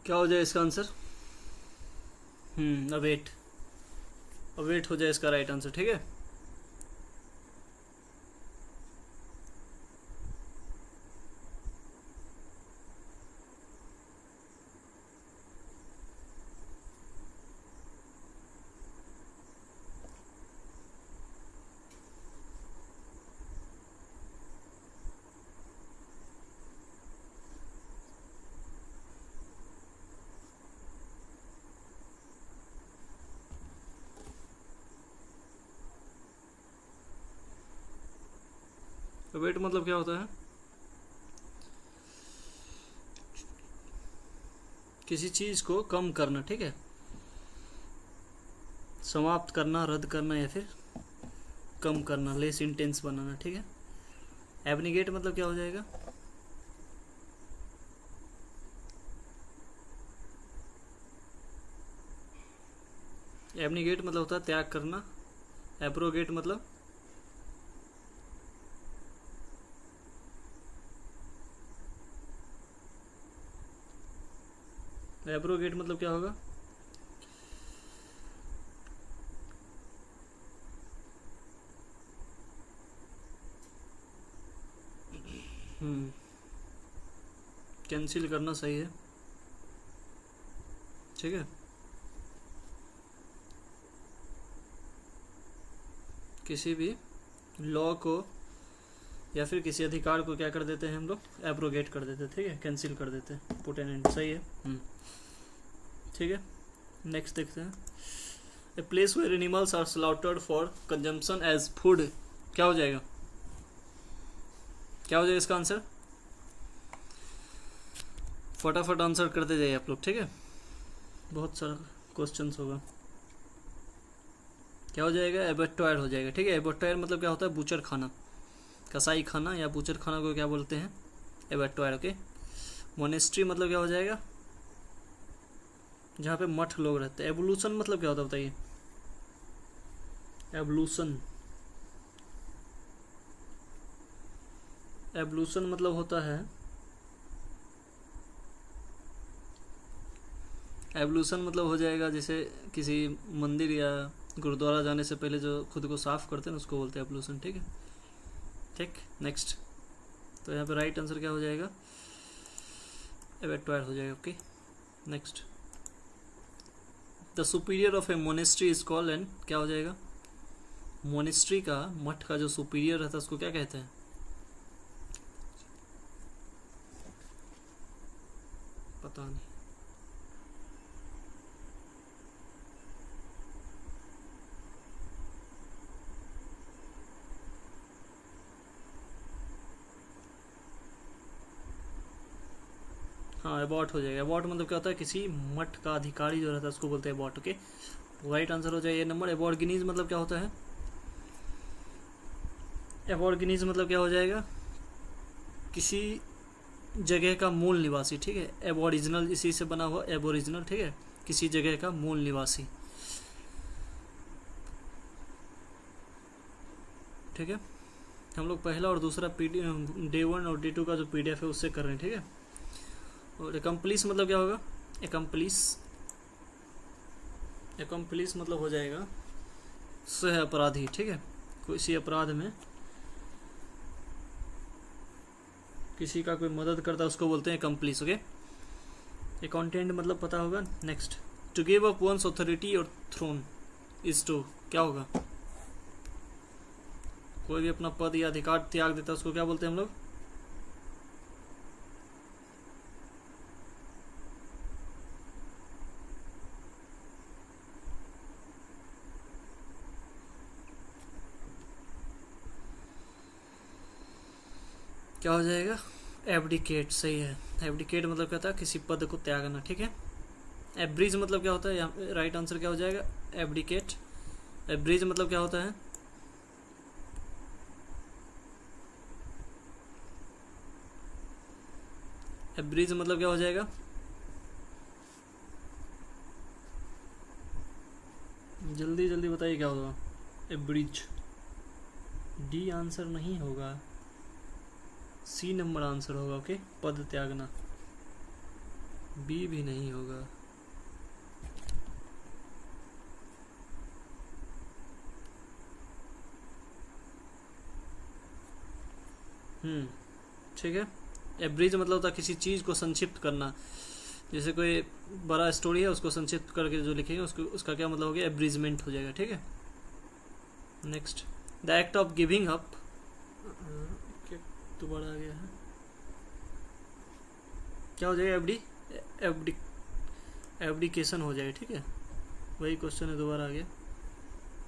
क्या हो जाए इसका आंसर? अवेट। अवेट हो जाए इसका राइट आंसर, ठीक है। अवेट मतलब क्या होता है? किसी चीज को कम करना, ठीक है, समाप्त करना, रद्द करना, या फिर कम करना, लेस इंटेंस बनाना, ठीक है। एबनिगेट मतलब क्या हो जाएगा? एबनिगेट मतलब होता है त्याग करना। एब्रोगेट मतलब एब्रोगेट मतलब क्या होगा? कैंसिल करना, सही है, ठीक है। किसी भी लॉ को या फिर किसी अधिकार को क्या कर देते हैं हम लोग? एब्रोगेट कर देते हैं, ठीक है, कैंसिल कर देते हैं, पुट एन एंड, सही है। ठीक है, नेक्स्ट देखते हैं। A place where animals are slaughtered for consumption as food, क्या हो जाएगा? क्या हो जाएगा इसका आंसर? फटाफट आंसर करते जाइए आप लोग, ठीक है, बहुत सारा क्वेश्चंस होगा। क्या हो जाएगा? एबेटॉयर हो जाएगा, ठीक है। एबेटॉयर मतलब क्या होता है? बूचर खाना, कसाई खाना या बूचर खाना को क्या बोलते हैं? एबेटॉयर, ओके। मोनेस्ट्री मतलब क्या हो जाएगा? जहाँ पे मठ लोग रहते हैं। एवोल्यूशन मतलब क्या होता है बताइए? एवोल्यूशन, एवोल्यूशन मतलब होता है, एवोल्यूशन मतलब हो जाएगा जैसे किसी मंदिर या गुरुद्वारा जाने से पहले जो खुद को साफ करते हैं उसको बोलते हैं एवोल्यूशन, ठीक है। ठीक, नेक्स्ट। तो यहाँ पे राइट आंसर क्या हो जाएगा? एबेटॉयर हो जाएगा, okay. Next, the superior of A monastery is called, and क्या हो जाएगा? मोनेस्ट्री का, मठ का जो सुपीरियर रहता है उसको क्या कहते हैं? पता नहीं। हाँ, अबॉट हो जाएगा। अबॉट मतलब क्या होता है? किसी मठ का अधिकारी जो रहता है उसको बोलते हैं अबॉट, ओके। राइट आंसर हो जाएगा ये नंबर। एबॉर्गिनीज मतलब क्या होता है? एबॉर्गिनीज मतलब क्या हो जाएगा? किसी जगह का मूल निवासी, ठीक है। एबोरिजिनल इसी से बना हुआ, एबोरिजिनल, ठीक है, किसी जगह का मूल निवासी, ठीक है। हम लोग पहला और दूसरा डे 1 और डे 2 का जो PDF है उससे कर रहे हैं, ठीक है। और एकम्प्लिस मतलब क्या होगा? एकम्प्लिस, एकम्प्लिस मतलब हो जाएगा सह अपराधी, ठीक है। किसी अपराध में किसी का कोई मदद करता है उसको बोलते हैं एकम्प्लिस, ओके। अकाउंटेंट मतलब पता होगा। Next, to give up once authority और थ्रोन इज टू, क्या होगा? कोई भी अपना पद या अधिकार त्याग देता है उसको क्या बोलते हैं हम लोग? क्या हो जाएगा? एब्डिकेट, सही है। एब्डिकेट मतलब क्या था? किसी पद को त्यागना, ठीक है। एब्रिज मतलब क्या होता है? यहाँ राइट आंसर क्या हो जाएगा? एब्डिकेट। एब्रिज मतलब क्या होता है? एब्रिज मतलब क्या हो जाएगा? जल्दी जल्दी बताइए क्या होगा? एब्रिज। डी आंसर नहीं होगा, C नंबर आंसर होगा, ओके। पद त्यागना। बी भी नहीं होगा। ठीक है। एब्रिज मतलब होता है किसी चीज़ को संक्षिप्त करना, जैसे कोई बड़ा स्टोरी है उसको संक्षिप्त करके जो लिखेंगे उसको उसका क्या मतलब हो गया, एब्रिजमेंट हो जाएगा। ठीक है। Next, the act of giving up, दोबारा आ गया है, क्या हो जाएगा, एब्डिकेशन हो जाएगा। ठीक है, वही क्वेश्चन है, दोबारा आ गया।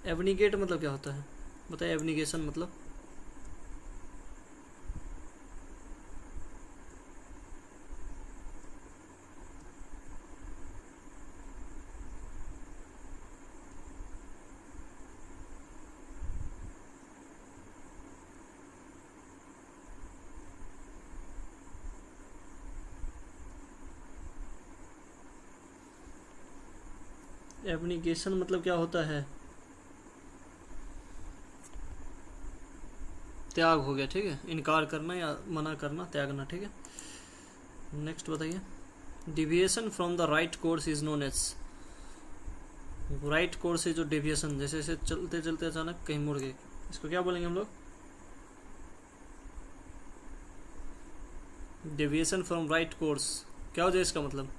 एबनिगेट मतलब क्या होता है बताइए, एबनिगेशन मतलब, एबनिगेशन मतलब क्या होता है, त्याग हो गया। ठीक है, इनकार करना या मना करना, त्यागना। ठीक है। नेक्स्ट बताइए, deviation from the right course is known as, right course से जो डिविएशन, जैसे जैसे चलते चलते अचानक कहीं मुड़ गए, इसको क्या बोलेंगे हम लोग, डिविएशन फ्रॉम राइट कोर्स। क्या हो जाए इसका मतलब,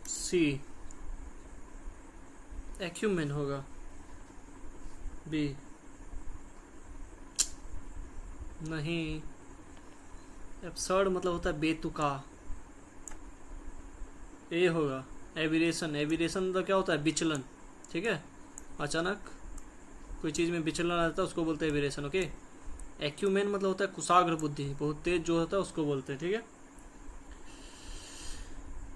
सी एक्यूमेन होगा, बी नहीं, एब्सर्ड मतलब होता है बेतुका, ए होगा। एविरेशन, एविरेशन मतलब क्या होता है, विचलन। ठीक है, अचानक कोई चीज में विचलन आ जाता है उसको बोलते हैं एविरेशन। ओके। एक्यूमेन मतलब होता है कुशाग्र बुद्धि, बहुत तेज जो होता है उसको बोलते हैं। ठीक है,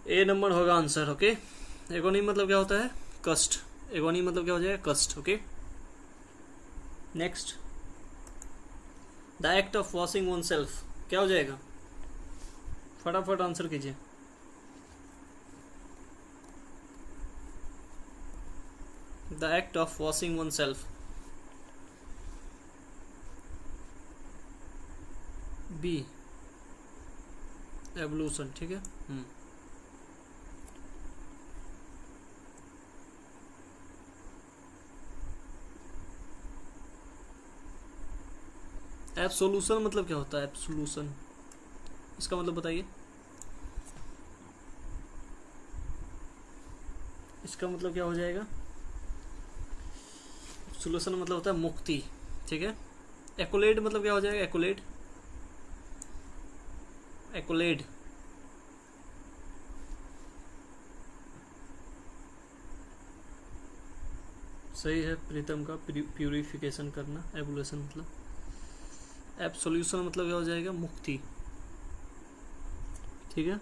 ए नंबर होगा आंसर। ओके। एगोनी मतलब क्या होता है, कष्ट, एगोनी मतलब क्या हो जाएगा, कष्ट। Okay. Next, the act of washing oneself, क्या हो जाएगा, फटाफट आंसर कीजिए। The act of washing oneself, B evolution. ठीक है। एब्सोल्यूशन मतलब क्या होता है, एब्सोल्यूशन, इसका मतलब बताइए, इसका मतलब क्या हो जाएगा, एब्सोल्यूशन मतलब होता है मुक्ति। ठीक है। एक्कोलेड मतलब क्या हो जाएगा, एक्कोलेड, एक्कोलेड, सही है प्रीतम का, प्यूरिफिकेशन करना। एवोल्यूशन मतलब, एब्सोल्यूशन मतलब क्या हो जाएगा, मुक्ति। ठीक है।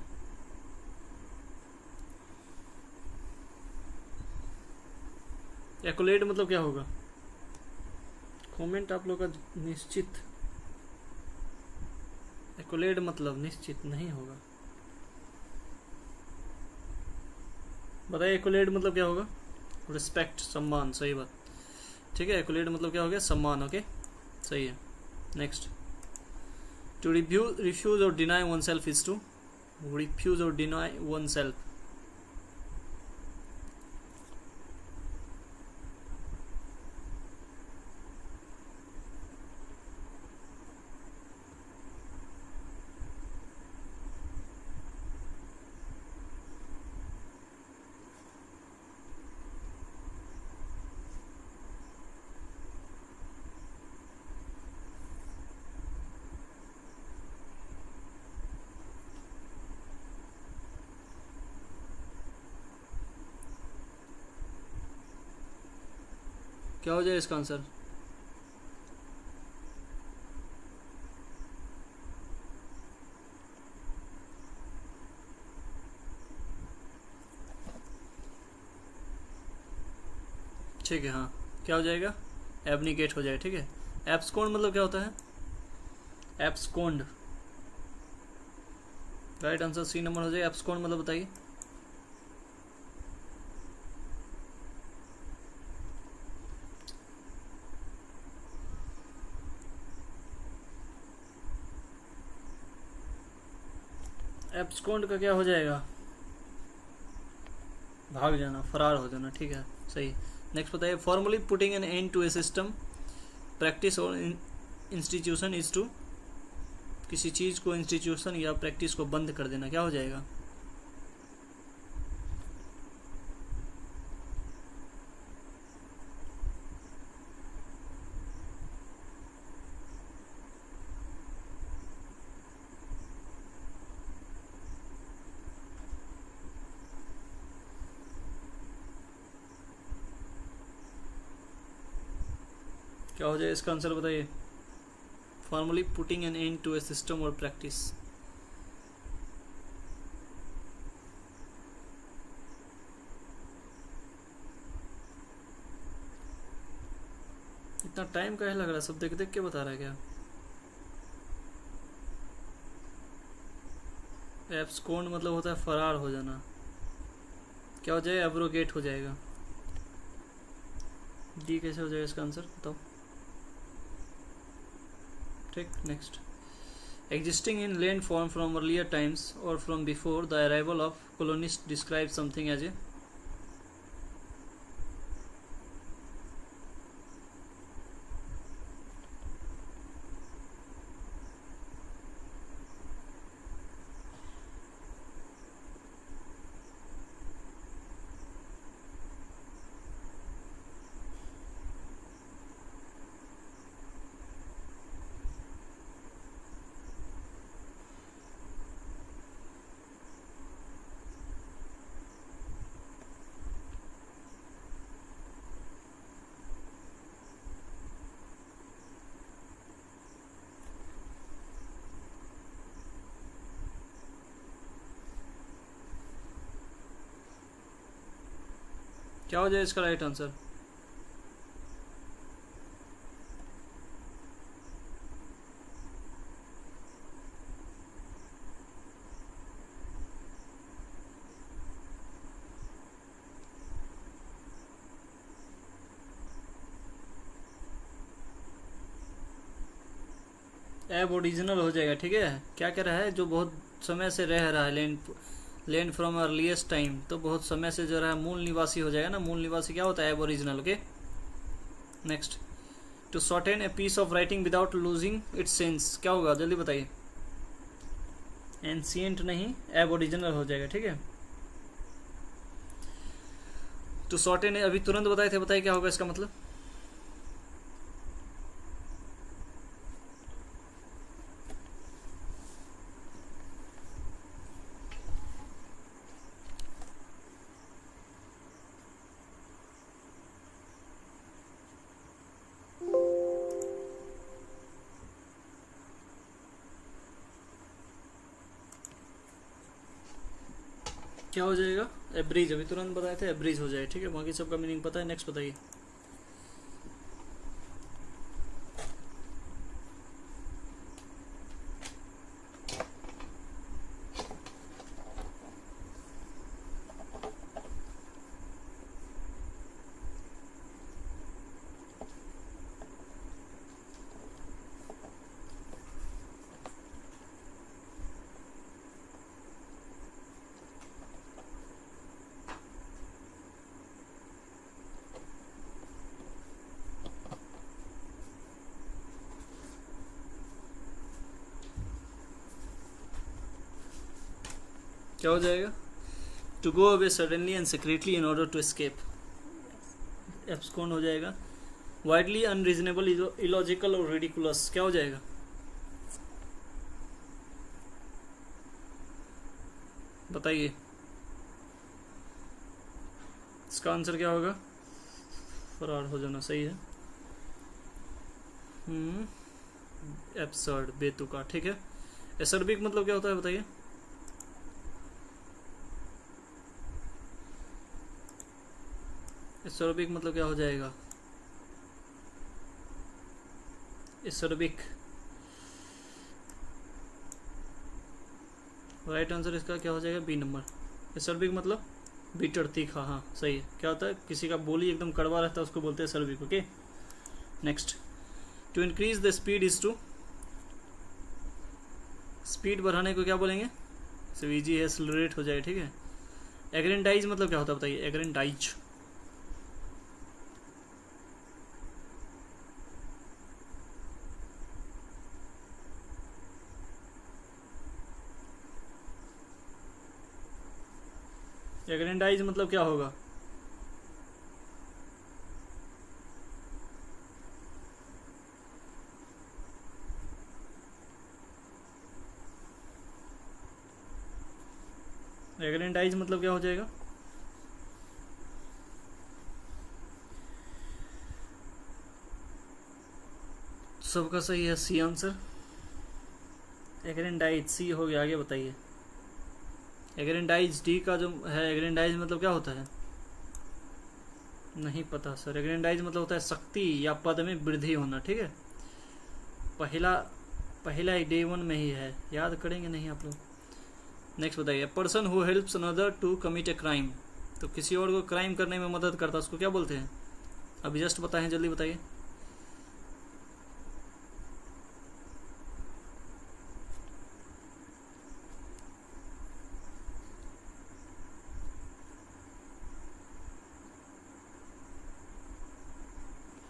एक्कोलेड मतलब क्या होगा, कमेंट आप लोग का निश्चित, एक्कोलेड मतलब निश्चित नहीं होगा, बताइए एक्कोलेड मतलब क्या होगा, रिस्पेक्ट, सम्मान। सही बात। ठीक है, एक्कोलेड मतलब क्या हो गया, सम्मान। ओके, सही है। नेक्स्ट, टू रिफ्यूज और deny oneself is to, refuse और डिनाई वन सेल्फ, क्या हो जाए इसका आंसर, ठीक है। हाँ, क्या हो जाएगा, एबनिकेट हो जाएगा। ठीक है। एब्सकॉन्ड मतलब क्या होता है, abscond, right answer C number हो जाएगा। एब्सकॉन्ड मतलब बताइए। एब्सकॉन्ड का क्या हो जाएगा? भाग जाना, फरार हो जाना, ठीक है सही। नेक्स्ट बताइए, formally putting an end to a system, practice और इंस्टीट्यूशन इज टू, किसी चीज को, इंस्टीट्यूशन या प्रैक्टिस को बंद कर देना, क्या हो जाएगा? क्या हो जाए इसका आंसर बताइए। Formally putting an end to a system और प्रैक्टिस। इतना टाइम काहे लग रहा है, सब देख देख के बता रहा है क्या? एब्सकॉन्ड मतलब होता है फरार हो जाना, क्या हो जाएगा? एब्रोगेट हो जाएगा। डी कैसे हो जाएगा इसका आंसर बताओ। ठीक, next, existing in land form from earlier times or from before the arrival of colonists describes something as a, क्या हो जाए इसका राइट आंसर? एब ओरिजिनल हो जाएगा। ठीक है, क्या कह रहा है? जो बहुत समय से रह रहा है, लैंड फ्रॉम अर्लीस्ट टाइम, तो बहुत समय से जो रहा है मूल निवासी हो जाएगा ना। मूल निवासी क्या होता है? Aboriginal. Okay, next, to shorten a piece of writing without losing its sense, क्या होगा जल्दी बताइए। एंशिएंट नहीं, एब ओरिजिनल हो जाएगा। ठीक है, टू शॉर्टेन अभी तुरंत बताए थे, बताइए क्या होगा इसका मतलब। क्या हो जाएगा? एब्रीज, अभी तुरंत बताए थे एब्रीज हो जाए। ठीक है, बाकी सबका मीनिंग पता है। नेक्स्ट बताइए। क्या हो जाएगा? To go away suddenly and secretly in order to escape, abscond हो जाएगा। वाइडली अनरीजनेबल, इलॉजिकल और रिडिकुलस, क्या हो जाएगा? बताइए इसका आंसर क्या होगा? फरार हो जाना, सही है। एब्सर्ड, बेतुका। ठीक है, एसर्बिक मतलब क्या होता है बताइए। एसर्बिक मतलब क्या हो जाएगा? एसर्बिक राइट आंसर इसका क्या हो जाएगा, बी नंबर। एसर्बिक मतलब बीटर, तीखा, हाँ सही है। क्या होता है, किसी का बोली एकदम कड़वा रहता है उसको बोलते हैं सर्बिक। Okay next, to increase the speed is to, speed बढ़ाने को क्या बोलेंगे, सो इजी है, एक्सेलरेट हो जाए, ठीक है। एग्रेंडाइज मतलब क्या होता है बताइए, एग्रेंडाइज, एग्रेंडाइज मतलब क्या होगा, एग्रेंडाइज मतलब क्या हो जाएगा, सबका सही है, सी आंसर। एग्रेंडाइज सी हो गया, आगे बताइए। एग्रेंडाइज डी का जो है, एग्रेंडाइज मतलब क्या होता है, नहीं पता सर। एग्रेंडाइज मतलब होता है शक्ति या पद में वृद्धि होना, ठीक है। पहला डे 1 में ही है, याद करेंगे नहीं आप लोग। नेक्स्ट बताइए, person who helps another to commit a crime, तो किसी और को क्राइम करने में मदद करता है उसको क्या बोलते हैं, अभी जस्ट बताएं, जल्दी बताइए।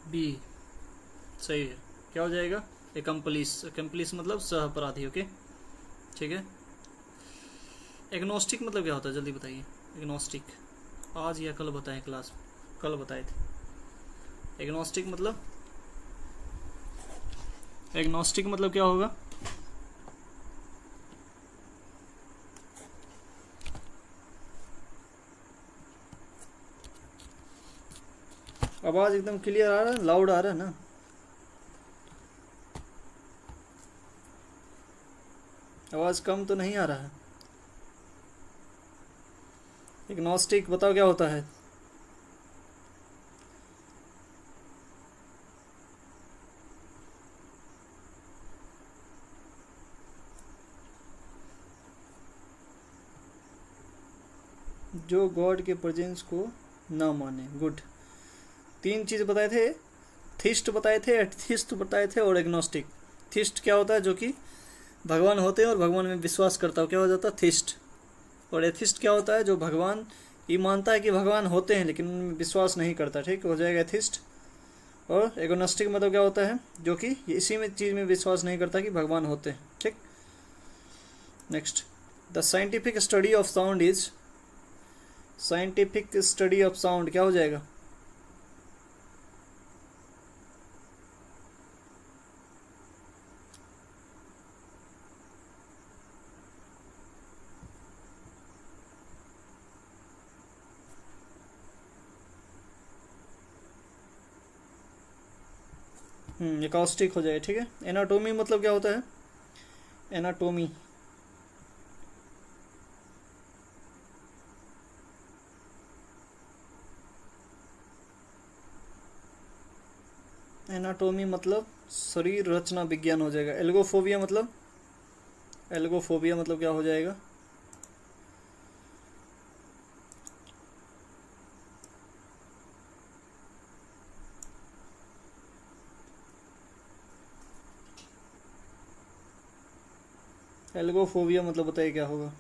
बी सही है, क्या हो जाएगा, एकम्पलिस। एकम्पलिस मतलब सह अपराधी, ओके ठीक है। एग्नोस्टिक मतलब क्या होता है, जल्दी बताइए। एग्नोस्टिक आज या कल बताएं क्लास, कल बताए थे। एग्नोस्टिक मतलब, एग्नोस्टिक मतलब क्या होगा, आवाज एकदम क्लियर आ रहा है, लाउड आ रहा है ना, आवाज कम तो नहीं आ रहा है। एग्नोस्टिक बताओ क्या होता है, जो गॉड के प्रेजेंस को ना माने। गुड, 3 चीज बताए थे, थिस्ट बताए थे, एथिस्ट बताए थे और एग्नोस्टिक। थिस्ट क्या होता है, जो कि भगवान होते हैं और भगवान में विश्वास करता हो, क्या हो जाता है, थिस्ट। और एथिस्ट क्या होता है, जो भगवान ये मानता है कि भगवान होते हैं लेकिन उनमें विश्वास नहीं करता, ठीक हो जाएगा एथिस्ट। और एग्नोस्टिक मतलब क्या होता है, जो कि इसी में चीज़ में विश्वास नहीं करता कि भगवान होते हैं, ठीक। Next, the scientific study of sound is, scientific study of sound क्या हो जाएगा, एकॉस्टिक हो जाएगा, ठीक है। एनाटोमी मतलब क्या होता है, एनाटोमी, एनाटोमी मतलब शरीर रचना विज्ञान हो जाएगा। एल्गोफोबिया मतलब, एल्गोफोबिया मतलब क्या हो जाएगा, एल्गोफोबिया मतलब बताइए क्या होगा।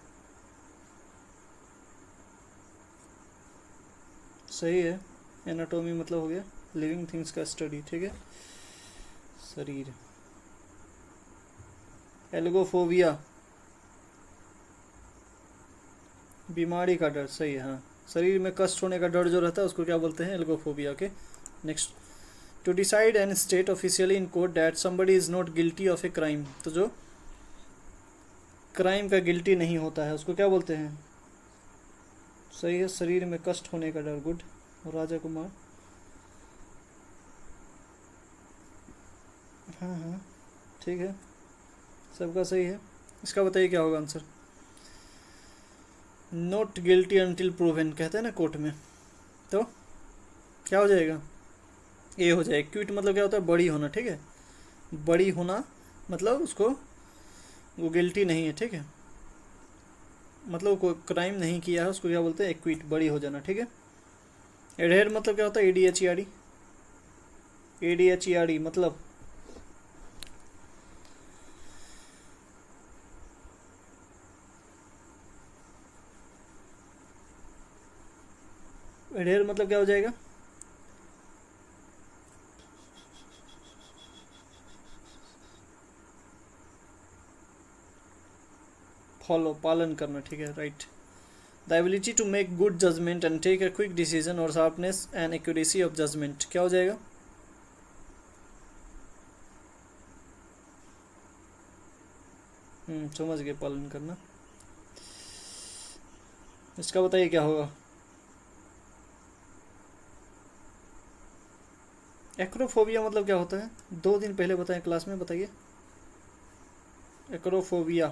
सही है, एनाटोमी मतलब हो गया लिविंग थिंग्स का स्टडी, ठीक है, शरीर। एल्गोफोबिया बीमारी का डर, सही है, हाँ। शरीर में कष्ट होने का डर जो रहता है उसको क्या बोलते हैं, algophobia, okay. Next, to decide and state officially in court that somebody is not guilty of a crime, तो जो क्राइम का गिल्टी नहीं होता है उसको क्या बोलते हैं, सही है, शरीर में कष्ट होने का डर। गुड, राजा कुमार, हाँ हाँ ठीक है, सबका सही है। इसका बताइए क्या होगा answer, not guilty until proven कहते हैं ना कोर्ट में, तो क्या हो जाएगा, ए हो जाएगा। क्विट मतलब क्या होता है, बड़ी होना, ठीक है, बड़ी होना मतलब उसको वो गिल्टी नहीं है, ठीक है। मतलब कोई क्राइम नहीं किया है उसको क्या बोलते हैं, एक्विट, बरी हो जाना, ठीक है। एडहेर मतलब क्या होता है, ADHERE, ADHERE मतलब एडहेर मतलब क्या हो जाएगा, फॉलो, पालन करना, ठीक है, right. The ability to make good judgement and take a quick decision और sharpness and accuracy of judgement, क्या हो जाएगा, समझ गए, पालन करना। इसका बताइए क्या होगा। एक्रोफोबिया मतलब क्या होता है, 2 दिन पहले बताएं क्लास में, बताइए। एक्रोफोबिया,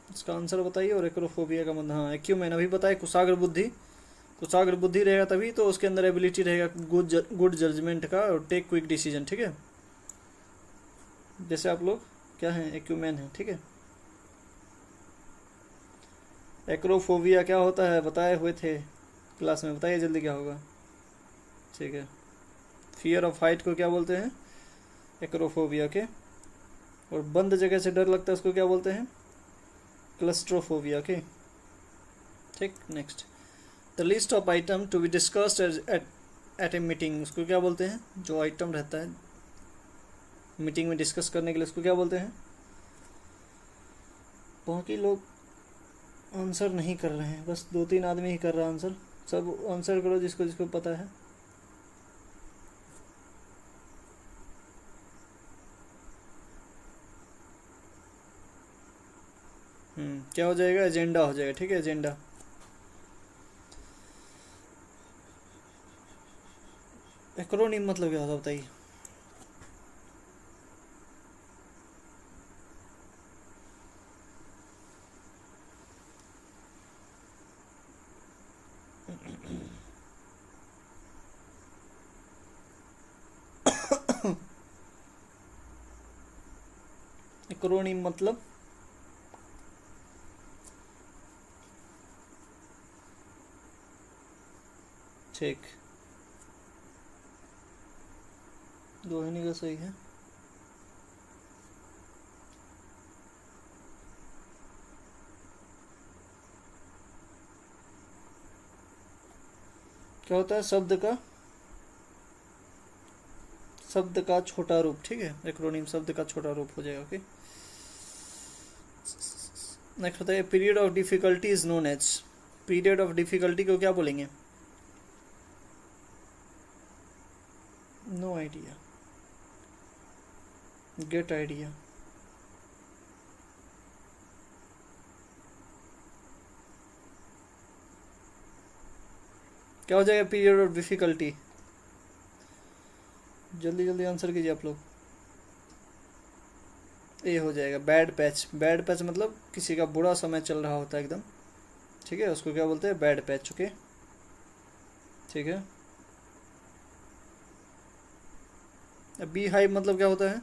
इसका आंसर बताइए। और एक्रोफोबिया का मतलब, हाँ एक्यूमेन अभी बताए, कुशाग्र बुद्धि, कुशाग्र बुद्धि रहेगा तभी तो उसके अंदर एबिलिटी रहेगा गुड जजमेंट का और टेक क्विक डिसीजन, ठीक है। जैसे आप लोग क्या हैं, एक्यूमेन है, ठीक है। एक्रोफोबिया क्या होता है बताए हुए थे क्लास में, बताइए जल्दी क्या होगा, ठीक है। फियर ऑफ हाइट को क्या बोलते हैं, एक्रोफोबिया के। और बंद जगह से डर लगता है उसको क्या बोलते हैं, क्लस्ट्रोफोबिया के, ठीक। Next, the list of item to be discussed at a meeting, उसको क्या बोलते हैं, जो आइटम रहता है मीटिंग में डिस्कस करने के लिए, उसको क्या बोलते हैं। बाकी लोग आंसर नहीं कर रहे हैं, बस 2-3 आदमी ही कर रहा है आंसर, सब आंसर करो जिसको जिसको पता है। क्या हो जाएगा, एजेंडा हो जाएगा, ठीक है, एजेंडा। एक्रोनिम मतलब क्या होता है बताइए। एक्रोनिम मतलब ठीक, दोहिनी का सही है। क्या होता है, शब्द का छोटा रूप, ठीक है। एक्रोनिम शब्द का छोटा रूप हो जाएगा, ओके। नेक्स्ट होता है period of difficulty is known as, period of difficulty को क्या बोलेंगे, नो आइडिया, गेट आइडिया, क्या हो जाएगा पीरियड ऑफ डिफिकल्टी, जल्दी जल्दी आंसर कीजिए आप लोग। ये हो जाएगा बैड पैच, बैड पैच मतलब किसी का बुरा समय चल रहा होता है एकदम, ठीक है, उसको क्या बोलते हैं, बैड पैच, ओके, ठीक है। बी हाइव मतलब क्या होता है,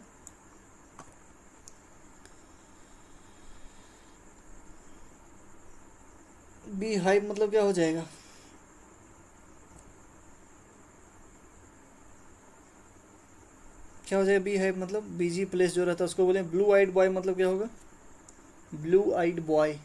बी हाइव मतलब क्या हो जाएगा, क्या हो जाएगा बी हाइव मतलब, बीजी प्लेस जो रहता है उसको बोले। ब्लू आइड बॉय मतलब क्या होगा, blue eyed boy,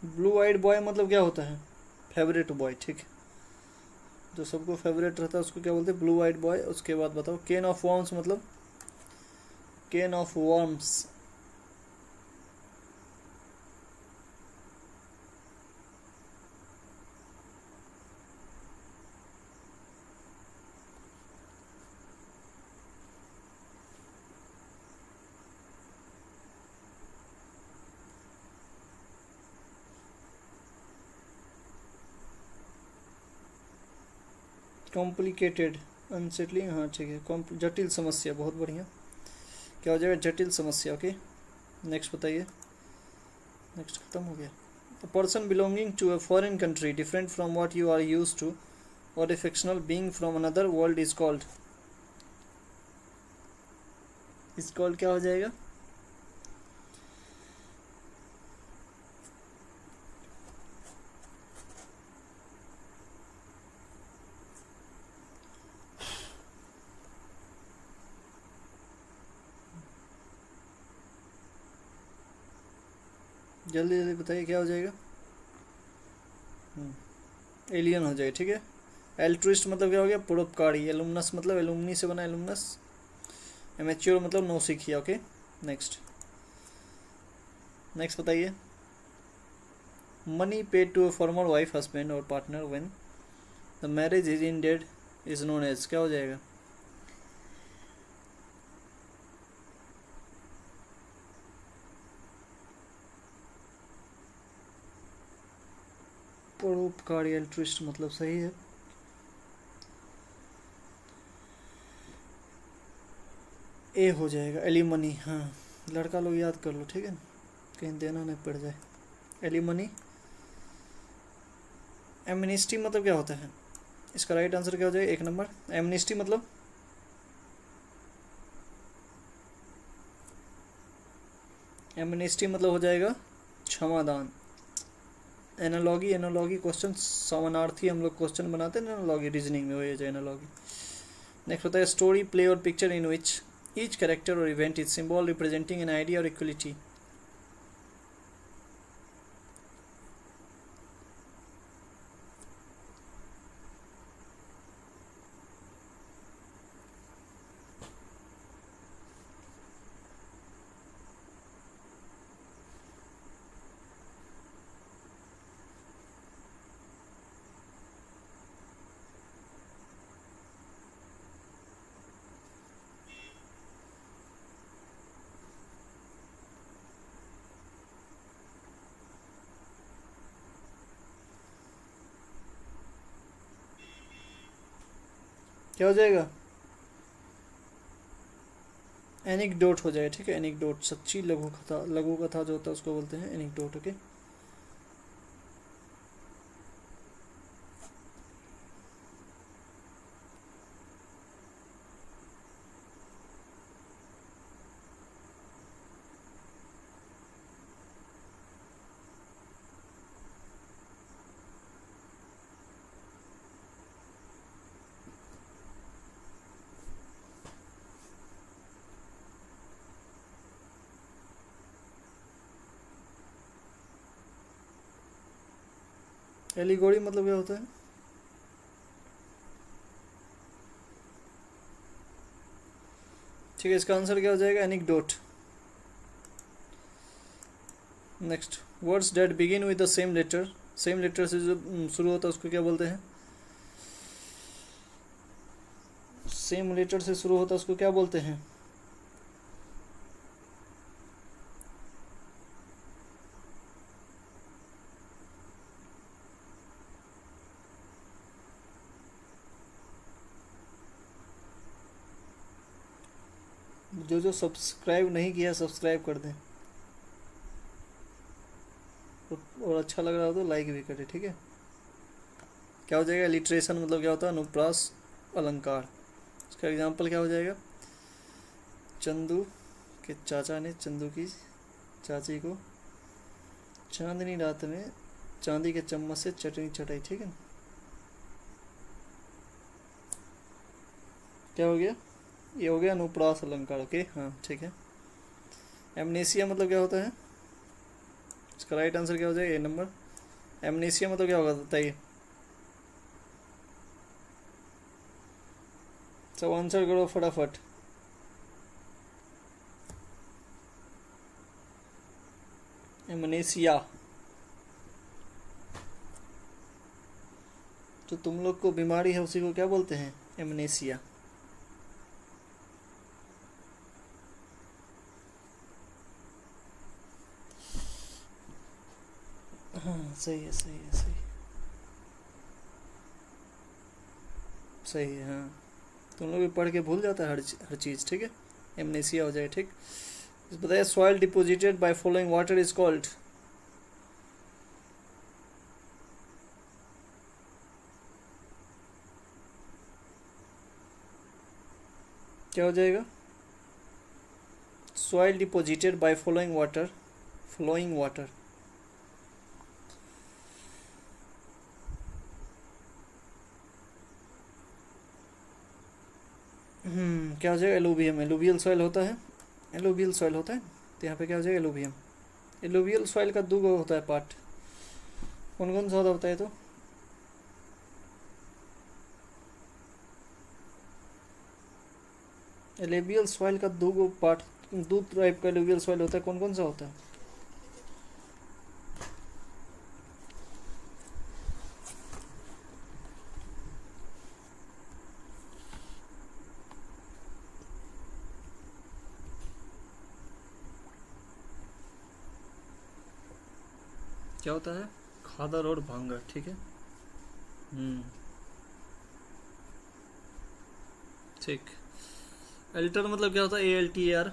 blue eyed boy मतलब क्या होता है, फेवरेट बॉय, ठीक है, जो सबको फेवरेट रहता है उसको क्या बोलते हैं, ब्लू आइड बॉय। उसके बाद बताओ केन ऑफ वॉर्म्स मतलब, केन ऑफ वॉर्म्स, कॉम्प्लिकेटेड, अनसेटलिंग, हाँ ठीक है, जटिल समस्या, बहुत बढ़िया। क्या हो जाएगा, जटिल समस्या। ओके नेक्स्ट बताइए, नेक्स्ट खत्म हो गया। A person belonging to a foreign country different from what you are used to, or a fictional being from another world is called क्या हो जाएगा, जल्दी जल्दी बताइए क्या हो जाएगा। एलियन हो जाएगा, ठीक है। एल्ट्रिस्ट मतलब क्या हो गया, परोपकारी। एलुमनस मतलब एलुमनी से बना एलुमनस। एमेच्योर मतलब नौसिखिया। ओके नेक्स्ट, नेक्स्ट बताइए। Money paid to a former wife, husband और partner when the marriage is in dead is known as, क्या हो जाएगा, परोपकारी। एल्ट्रिस्ट मतलब सही है। ए हो जाएगा, एलिमनी। हाँ लड़का लोग याद कर लो, ठीक है, कहीं देना नहीं पड़ जाए। एलिमनी। एमनिस्टी मतलब क्या होता है, इसका राइट आंसर क्या हो जाएगा, 1 नंबर। एमनिस्टी मतलब हो जाएगा क्षमादान। एनालॉगी, एनालॉगी क्वेश्चन समानार्थी हम लोग क्वेश्चन बनाते हैं एनालॉगी रीजनिंग में, हो जाए एनालॉगी। नेक्स्ट होता है स्टोरी, प्ले और picture in which each character और event is symbol representing an idea और इक्वलिटी। क्या हो जाएगा, एनिकडोट हो जाएगा, ठीक है। एनिकडोट सच्ची लघु कथा, लघु कथा जो होता है उसको बोलते हैं एनिकडोट। ओके एलिगोरी मतलब क्या होता है, ठीक है, इसका आंसर क्या हो जाएगा, anecdote. Next, words that begin with the same letter, same letter से जो शुरू होता है उसको क्या बोलते हैं, सेम लेटर से शुरू होता है उसको क्या बोलते हैं, जो जो सब्सक्राइब नहीं किया सब्सक्राइब कर दें, और अच्छा लग रहा हो तो लाइक भी करें, ठीक है। क्या हो जाएगा, लिटरेशन मतलब क्या होता है, अनुप्रास अलंकार। इसका एग्जांपल क्या हो जाएगा, चंदू के चाचा ने चंदू की चाची को चांदनी रात में चांदी के चम्मच से चटनी चटाई, ठीक है। क्या हो गया, ये हो गया अनुप्रास अलंकार। ओके हाँ ठीक है। एमनेसिया मतलब क्या होता है, इसका राइट आंसर क्या हो जाएगा, ए नंबर। एमनेसिया मतलब क्या होगा बताइए, सब आंसर करो फटाफट। एमनेसिया, तो तुम लोग को बीमारी है उसी को क्या बोलते हैं, एमनेसिया। हाँ सही है सही है सही, सही है। हाँ तुम लोग भी पढ़ के भूल जाता है हर चीज़, ठीक है। एमनेसिया हो जाएगा। ठीक, बताइए soil deposited by following water is called. क्या हो जाएगा? Soil deposited by flowing water, flowing water. क्या हो जाएगा? एलुवियम। एलुवियल सॉइल होता है, एलुवियल सॉइल होता है, तो यहाँ पे क्या हो जाएगा? एलुवियम। एलुवियल सॉइल का दो होता है पार्ट, कौन कौन सा होता है? तो एलुवियल सॉइल का दो पार्ट, दो टाइप का एलुवियल सॉइल होता है, कौन कौन सा होता है? क्या होता है? खादर और भांगर। ठीक है, ठीक। एल्टर मतलब क्या होता है? ALTAR,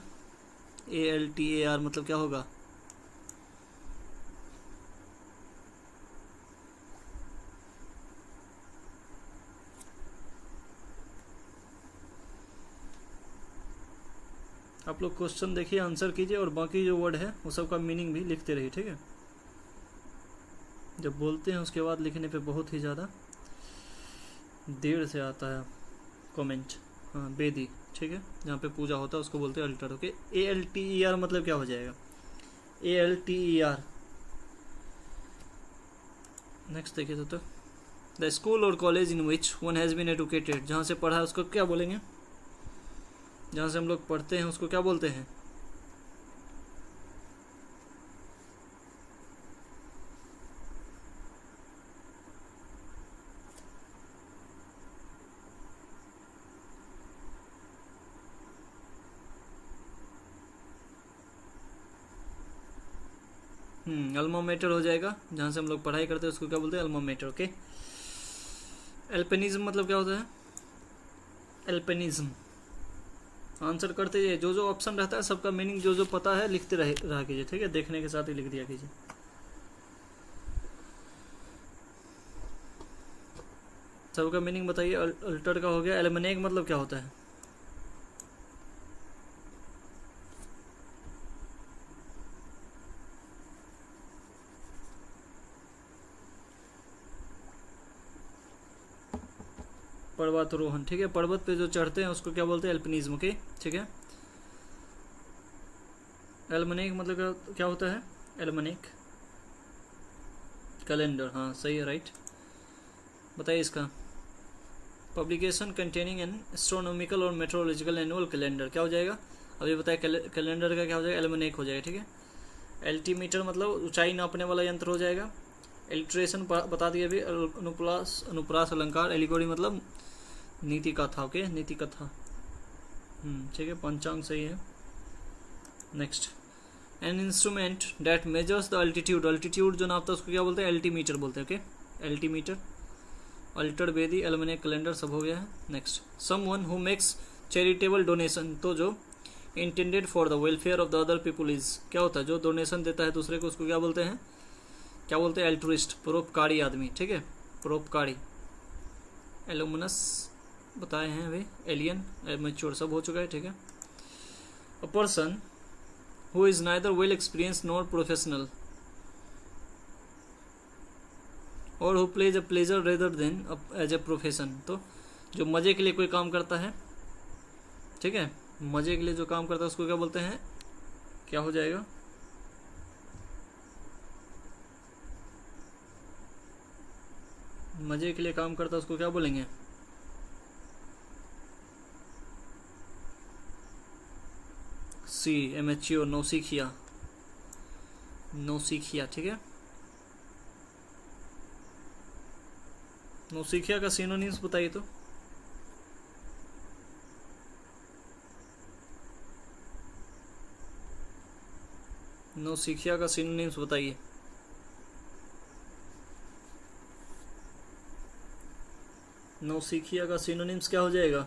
ALTAR मतलब क्या होगा? आप लोग क्वेश्चन देखिए, आंसर कीजिए, और बाकी जो वर्ड है वो सब का मीनिंग भी लिखते रहिए। ठीक है, जब बोलते हैं उसके बाद लिखने पे बहुत ही ज़्यादा देर से आता है कमेंट। हाँ, बेदी। ठीक है, जहाँ पे पूजा होता है उसको बोलते हैं अल्टर। ओके, ALTER मतलब क्या हो जाएगा? ALTER। नेक्स्ट देखिए तो द स्कूल और college in which one has been educated, जहाँ से पढ़ा है उसको क्या बोलेंगे? जहाँ से हम लोग पढ़ते हैं उसको क्या बोलते हैं? अल्मा मेटर हो जाएगा, जहाँ से हम लोग पढ़ाई करते हैं उसको क्या बोलते हैं? अल्मा मेटर। ओके, एल्पेनिज्म मतलब क्या होता है? एल्पेनिज्म। आंसर करते जाइए, जो जो ऑप्शन रहता है सबका मीनिंग जो जो पता है लिखते रहा कीजिए। ठीक है, देखने के साथ ही लिख दिया कीजिए। सबका मीनिंग बताइए। अल्टर का हो गया। एल्मेनेक मतलब क्या होता है? पर्वतारोहण। ठीक है, पर्वत पे जो चढ़ते हैं उसको क्या बोलते हैं? एल्पिनिज्म। ओके, ठीक है। एल्मेनेक मतलब क्या होता है? एल्मेनेक कैलेंडर। हाँ, सही है, राइट। बताइए इसका। पब्लिकेशन कंटेनिंग एन एस्ट्रोनॉमिकल और मेट्रोलॉजिकल एनुअल कैलेंडर। क्या हो जाएगा? अभी बताया कैलेंडर का क्या हो जाएगा? एल्मेनेक हो जाएगा। ठीक है। एल्टीमीटर मतलब ऊंचाई नापने वाला यंत्र हो जाएगा। इलिट्रेशन बता दिए अभी। अनुप्रास अलंकार। एलिगोरी मतलब नीति कथा। ओके, नीति कथा। ठीक है, पंचांग सही है। Next, an instrument that measures the altitude. Altitude जो नापता है उसको क्या बोलते हैं? एल्टीमीटर बोलते हैं। Okay, altimeter. अल्टर बेदी, एल्मेनेक कैलेंडर सब हो गया है। Next, someone who makes charitable donation. तो जो intended for the welfare of the other people is, क्या होता है? जो डोनेशन देता है दूसरे को उसको क्या बोलते हैं? क्या बोलते हैं? एल्ट्रुइस्ट, परोपकारी आदमी। ठीक है, परोपकारी। एलुमनस बताए हैं अभी। एलियन, मैच्योर सब हो चुका है। ठीक है। A person who is neither well experience nor professional और who plays a pleasure rather than as a profession. तो जो मजे के लिए कोई काम करता है, ठीक है, मजे के लिए जो काम करता है उसको क्या बोलते हैं? क्या हो जाएगा? मजे के लिए काम करता है उसको क्या बोलेंगे? सी, एमेच्योर, नौसिखिया। नौसिखिया। ठीक है, नौसिखिया का सिनोनिम्स बताइए तो। नौसिखिया का सिनोनिम्स बताइए। नौसिखिया का सिनोनिम्स क्या हो जाएगा?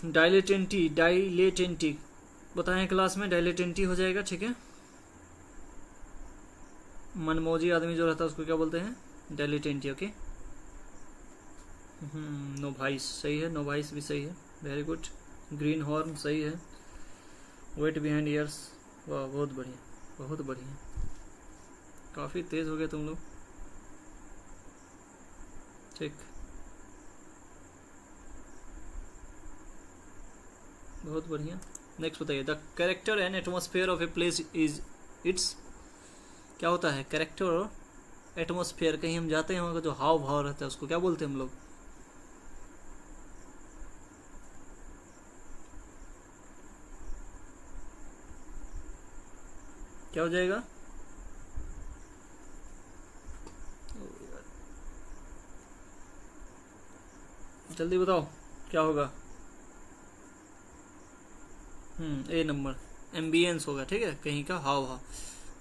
डाइलेटेंटी बताएं क्लास में, डाइलेटेंटी हो जाएगा, ठीक है। मनमौजी आदमी जो रहता है उसको क्या बोलते हैं, डाइलेटेंटी, ओके। नोवाइस सही है, नोवाइस भी सही है, वेरी गुड। ग्रीन हॉर्न सही है। वेट बिहाइंड ईयर्स, वाह बहुत बढ़िया, बहुत बढ़िया, काफ़ी तेज हो गए तुम लोग, ठीक, बहुत बढ़िया। नेक्स्ट बताइए, the character and atmosphere of a place is it's, क्या होता है कैरेक्टर और एटमॉस्फेयर, कहीं हम जाते हैं वहाँ का जो हाव भाव रहता है उसको क्या बोलते हैं हम लोग, क्या हो जाएगा, जल्दी बताओ क्या होगा। ए नंबर, एम्बियंस होगा, ठीक है, कहीं का हाव भाव।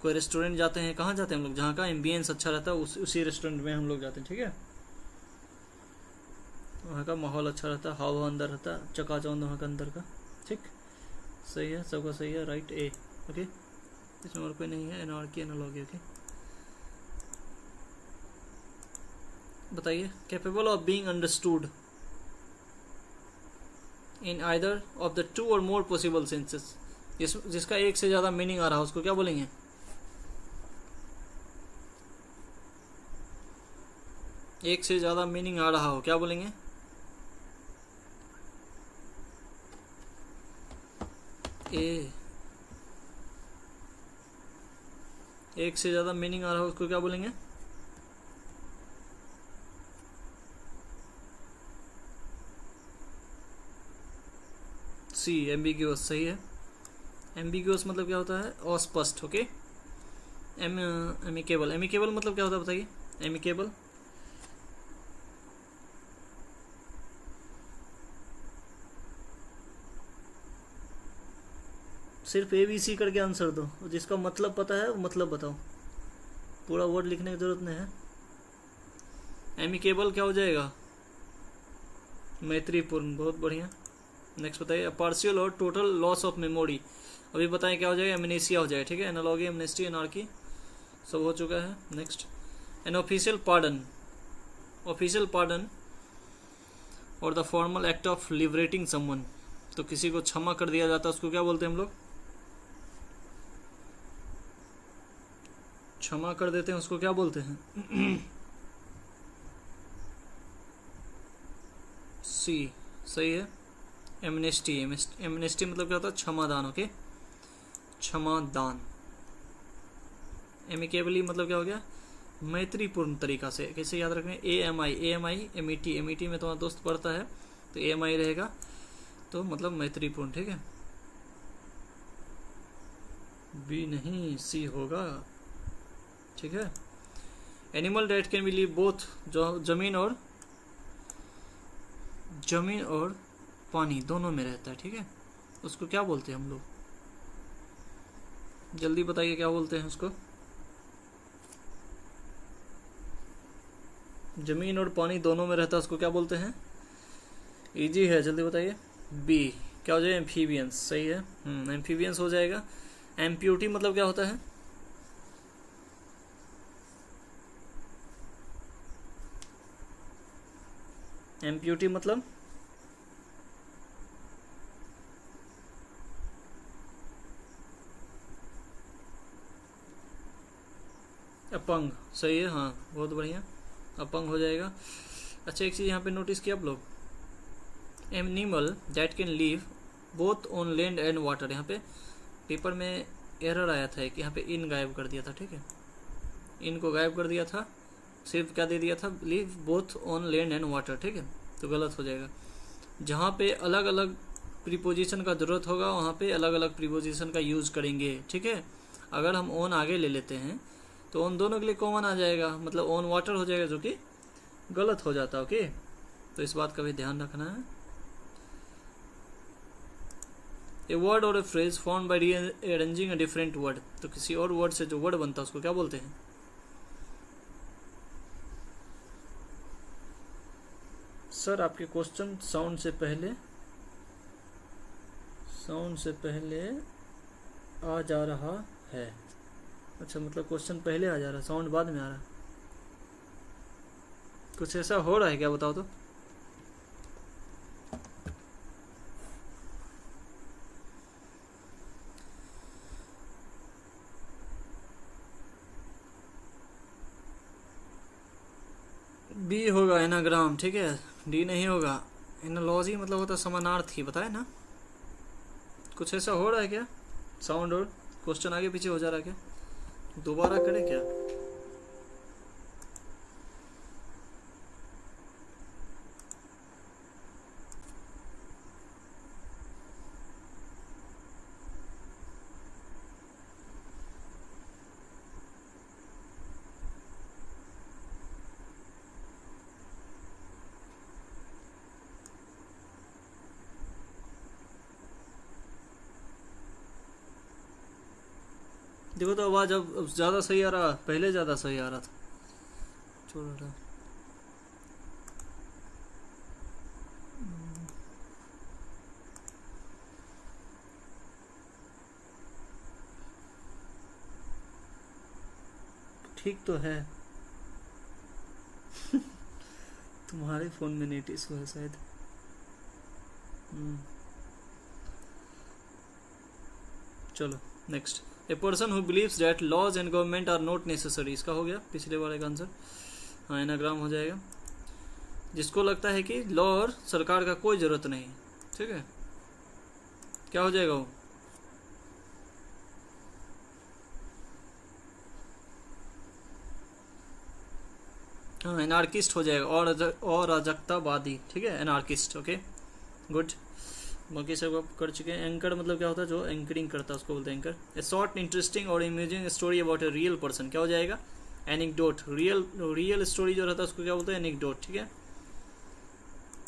कोई रेस्टोरेंट जाते हैं, कहाँ जाते हैं हम लोग, जहाँ का एम्बियंस अच्छा रहता है उसी रेस्टोरेंट में हम लोग जाते हैं, ठीक है। वहाँ का माहौल अच्छा रहता है, हाव भाव अंदर रहता है, चकाचौंध वहाँ का अंदर का, ठीक, सही है, सबका सही है, राइट ए, ओके। इसमें और कोई नहीं है, एनार्की एनालॉगी, ओके। बताइए, capable of being understood in either of the two और मोर पॉसिबल सेंसेस, जिसका एक से ज्यादा मीनिंग आ रहा है उसको क्या बोलेंगे, एक से ज्यादा मीनिंग आ रहा हो क्या बोलेंगे, ए, एक से ज्यादा मीनिंग आ रहा हो उसको क्या बोलेंगे, सी, एम्बिग्यूअस, सही है। एम्बिग्यूअस मतलब क्या होता है, अस्पष्ट, ओके। एमिकेबल, एमिकेबल मतलब क्या होता है बताइए, एमिकेबल, सिर्फ ए बी सी करके आंसर दो, जिसका मतलब पता है वो मतलब बताओ, पूरा वर्ड लिखने की जरूरत नहीं है। एमिकेबल क्या हो जाएगा, मैत्रीपूर्ण, बहुत बढ़िया। नेक्स्ट बताइए, पार्शियल और टोटल लॉस ऑफ मेमोरी, अभी बताएं क्या हो जाएगा, एमनेसिया हो जाएगा, ठीक है। एनालॉगी, एमनेस्टी, एनार्की सब हो चुका है। Next, an official pardon, official pardon और the formal act of liberating someone, तो किसी को क्षमा कर दिया जाता है उसको क्या बोलते हैं हम लोग, क्षमा कर देते हैं उसको क्या बोलते हैं, सी, सही है। एमनेस्टी, एमनेस्टी मतलब क्या होता है, क्षमादान, ओके, क्षमादान। एमिकेबली मतलब क्या हो गया, मैत्रीपूर्ण तरीका से, कैसे याद रखेंगे, A M I, A M I, M E T, M E T में तुम्हारा दोस्त पढ़ता है तो ए एम आई रहेगा, तो मतलब मैत्रीपूर्ण, ठीक है। बी नहीं, सी होगा, ठीक है। Animal date can be live both, जो जमीन और पानी दोनों में रहता है, ठीक है, उसको क्या बोलते हैं हम लोग, जल्दी बताइए क्या बोलते हैं उसको, जमीन और पानी दोनों में रहता है उसको क्या बोलते हैं, इजी है, जल्दी बताइए। बी, क्या हो जाएगा, एम्फीबियंस, सही है, एम्फीबियंस हो जाएगा। एम्प्यूटी मतलब क्या होता है, एम्प्यूटी मतलब अपंग, सही है, हाँ बहुत बढ़िया, अपंग हो जाएगा। अच्छा एक चीज़ यहाँ पे नोटिस किया आप लोग, animal that can live both on land and water, यहाँ पे पेपर में एरर आया था कि यहाँ पे इन गायब कर दिया था, ठीक है, इन को गायब कर दिया था, सिर्फ क्या दे दिया था, live both on land and water, ठीक है, तो गलत हो जाएगा। जहाँ पे अलग अलग प्रीपोजिशन का जरूरत होगा वहाँ पे अलग अलग प्रीपोजिशन का यूज करेंगे, ठीक है। अगर हम ऑन आगे ले लेते हैं तो ऑन दोनों के लिए कॉमन आ जाएगा, मतलब ऑन वाटर हो जाएगा, जो कि गलत हो जाता है, ओके। तो इस बात का भी ध्यान रखना है। ए वर्ड और ए phrase form by rearranging a different word, तो किसी और वर्ड से जो वर्ड बनता है उसको क्या बोलते हैं, सर आपके क्वेश्चन साउंड से पहले साउंड से पहले आ जा रहा है। अच्छा, मतलब क्वेश्चन पहले आ जा रहा है, साउंड बाद में आ रहा है। कुछ ऐसा हो रहा है क्या, बताओ तो। बी होगा एनाग्राम, ठीक है। डी नहीं होगा। एनालॉजी मतलब होता समानार्थी, बताए ना। कुछ ऐसा हो रहा है क्या, साउंड और क्वेश्चन आगे पीछे हो जा रहा है क्या, दोबारा करें क्या। देखो तो आवाज अब ज्यादा सही आ रहा, पहले ज्यादा सही आ रहा था। छोड़ रहा। ठीक तो है। तुम्हारे फोन में नेट इशू है शायद। चलो next. A person who believes that laws and government are not necessary, इसका हो गया पिछले वाले का आंसर। हाँ, एनाग्राम हो जाएगा। जिसको लगता है कि लॉ और सरकार का कोई जरूरत नहीं, ठीक है, क्या हो जाएगा वो। हाँ, एनार्किस्ट हो जाएगा, और अराजकतावादी, ठीक है, एनार्किस्ट। Okay good. बाकी सब आप कर चुके हैं। एंकर मतलब क्या होता है, जो एंकरिंग करता है उसको बोलते हैं एंकर। ए शॉर्ट इंटरेस्टिंग और imaging story about a real person, क्या हो जाएगा, एनेक्डोट। रियल स्टोरी जो रहता है उसको क्या बोलते हैं, एनेक्डोट, ठीक है।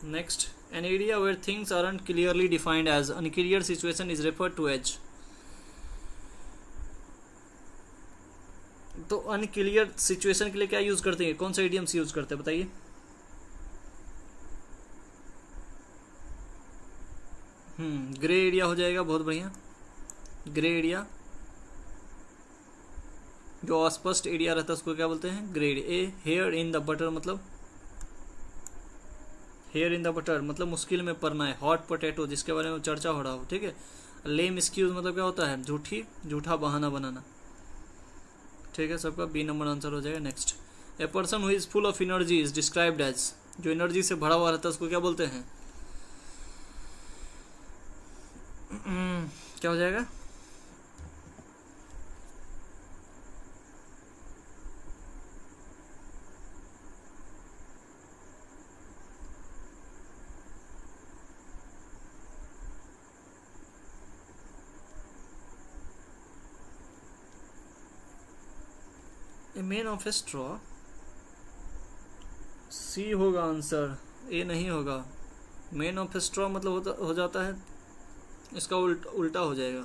Next, an area where things aren't clearly defined as unclear situation is referred to as. तो अनक्लियर सिचुएशन के लिए क्या यूज करते हैं, कौन सा इडियम्स यूज करते हैं, बताइए। ग्रे एरिया हो जाएगा, बहुत बढ़िया। ग्रे एरिया, जो अस्पष्ट एरिया रहता है उसको क्या बोलते हैं, grey area. A here in the butter, मतलब हेयर इन द बटर मतलब मुश्किल में पड़ना है। हॉट पोटैटो, जिसके बारे में चर्चा हो रहा हो, ठीक है। लेम एक्सक्यूज मतलब क्या होता है, झूठा बहाना बनाना, ठीक है। सबका बी नंबर आंसर हो जाएगा। Next, a person who is full of energy is described as, जो एनर्जी से भरा हुआ रहता है उसको क्या बोलते हैं, क्या हो जाएगा, a man of a straw. C होगा आंसर, ए नहीं होगा। मैन ऑफ ए स्ट्रॉ मतलब हो जाता है, इसका उल्टा हो जाएगा।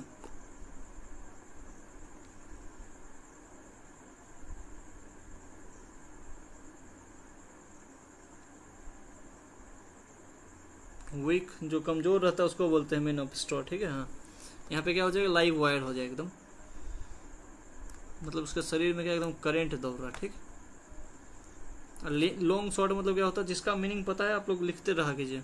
वीक, जो कमजोर रहता है उसको बोलते हैं मैन ऑफ स्ट्रॉ, ठीक है। हाँ, यहाँ पे क्या हो जाएगा, लाइव वायर हो जाएगा एकदम, मतलब उसके शरीर में क्या एकदम करंट दौड़ रहा है, ठीक। लॉन्ग शॉर्ट मतलब क्या होता है, जिसका मीनिंग पता है आप लोग लिखते रहा कीजिए।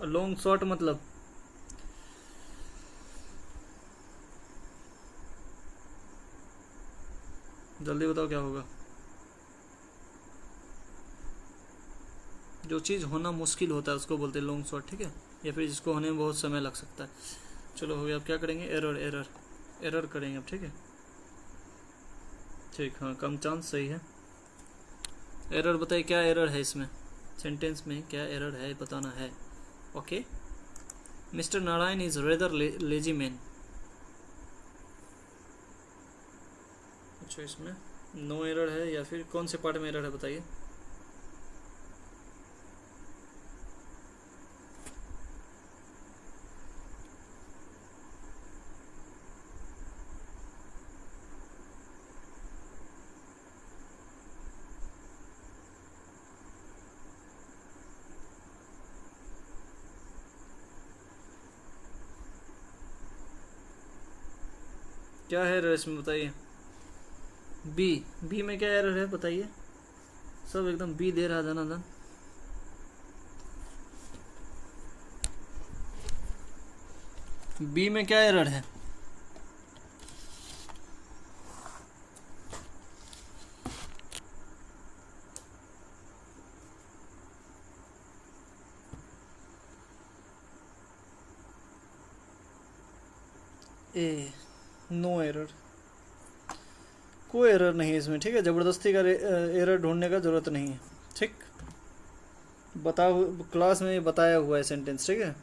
लॉन्ग शॉर्ट मतलब जल्दी बताओ क्या होगा। जो चीज़ होना मुश्किल होता है उसको बोलते हैं लॉन्ग शॉर्ट, ठीक है, या फिर जिसको होने में बहुत समय लग सकता है। चलो हो गया। अब क्या करेंगे, एरर करेंगे अब, ठीक है। ठीक, हाँ, कम चांस, सही है। एरर बताइए, क्या एरर है इसमें, सेंटेंस में क्या एरर है बताना है। Okay, mister Narayan is rather lazy man. अच्छा, इसमें नो एरर है या फिर कौन से पार्ट में एरर है बताइए। क्या है एरर इसमें बताइए। बी, बी में क्या एरर है बताइए। सब एकदम बी दे रहा धनाधन। बी में क्या एरर है। ए, नो एरर, कोई एरर नहीं है इसमें, ठीक है। ज़बरदस्ती का एरर ढूंढने का ज़रूरत नहीं है, ठीक। क्लास में बताया हुआ है सेंटेंस, ठीक है।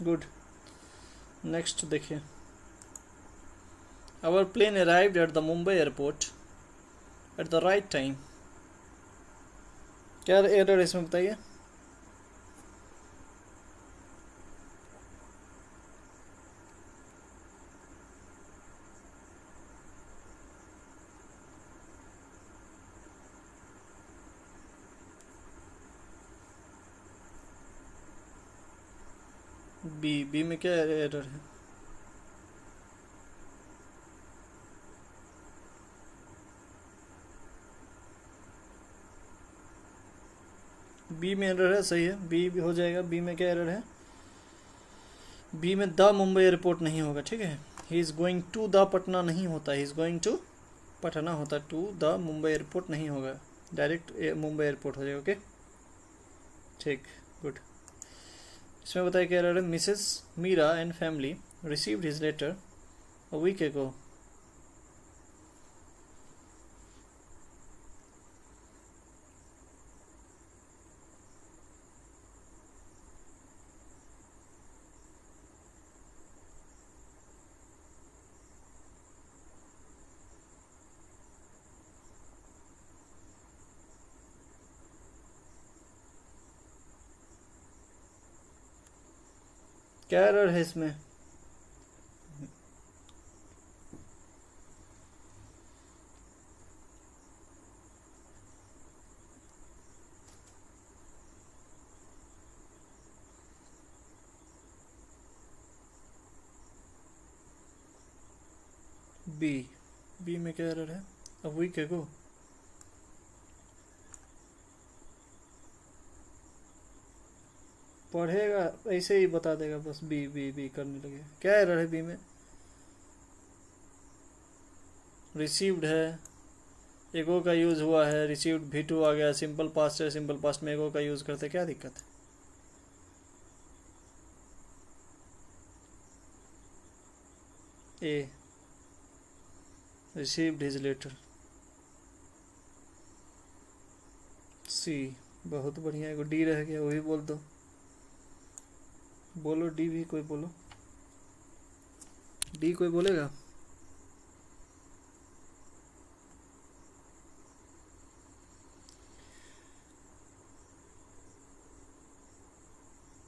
गुड, नेक्स्ट देखिए। Our plane arrived at the Mumbai airport at the right time. क्या एरर है इसमें बताइए। बी, बी में क्या एरर है। बी में एरर है, सही है, बी भी हो जाएगा। बी में क्या एरर है। बी में द मुंबई एयरपोर्ट नहीं होगा, ठीक है। He is going to the Patna नहीं होता, he is going to Patna होता, टू द मुंबई एयरपोर्ट नहीं होगा, डायरेक्ट मुंबई एयरपोर्ट हो जाएगा। ओके, ठीक, गुड। इसमें बताया क्या एरर है। Mrs Meera and family received his letter a week ago. क्या एरर है इसमें। बी, बी में क्या एरर है। अ वीक एगो, पढ़ेगा ऐसे ही बता देगा बस, बी बी बी करने लगे। क्या एरर है बी में। रिसीव्ड है, एगो का यूज हुआ है, रिसीव्ड भी टू आ गया, सिंपल पास्ट है, सिंपल पास्ट में एगो का यूज करते, क्या दिक्कत है। ए, रिसीव्ड हिज लेटर। सी, बहुत बढ़िया। एगो डी रह गया, वही बोल दो। बोलो डी भी, कोई बोलो डी, कोई बोलेगा।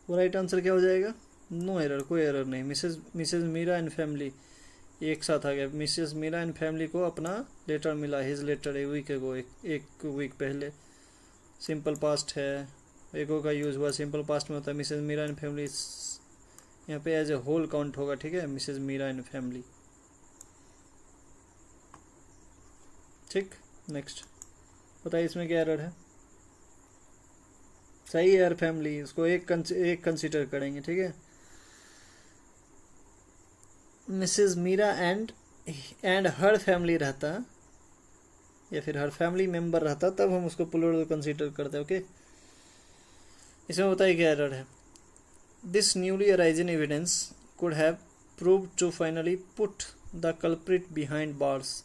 राइट आंसर क्या हो जाएगा। नो एरर, कोई एरर नहीं। मिसेज मीरा एंड फैमिली एक साथ आ गया। मिसेज मीरा एंड फैमिली को अपना लेटर मिला, हिज लेटर, ए वीक एगो, एक वीक पहले। सिंपल पास्ट है, एगो का यूज हुआ, सिंपल पास्ट में होता है। मिसेज मीरा एंड फैमिली यहाँ पे एज ए होल काउंट होगा, ठीक है। मिसेज मीरा एंड फैमिली, ठीक। नेक्स्ट बताइए इसमें क्या एरर है। सही है यार, फैमिली, इसको एक कंसीडर करेंगे, ठीक है। Mrs Meera and her family रहता, या फिर हर फैमिली मेंबर रहता, तब हम उसको प्लूरल कंसीडर करते हैं। ओके, इसमें बताइए क्या एरर है। This newly arisen evidence could have proved to finally put the culprit behind bars.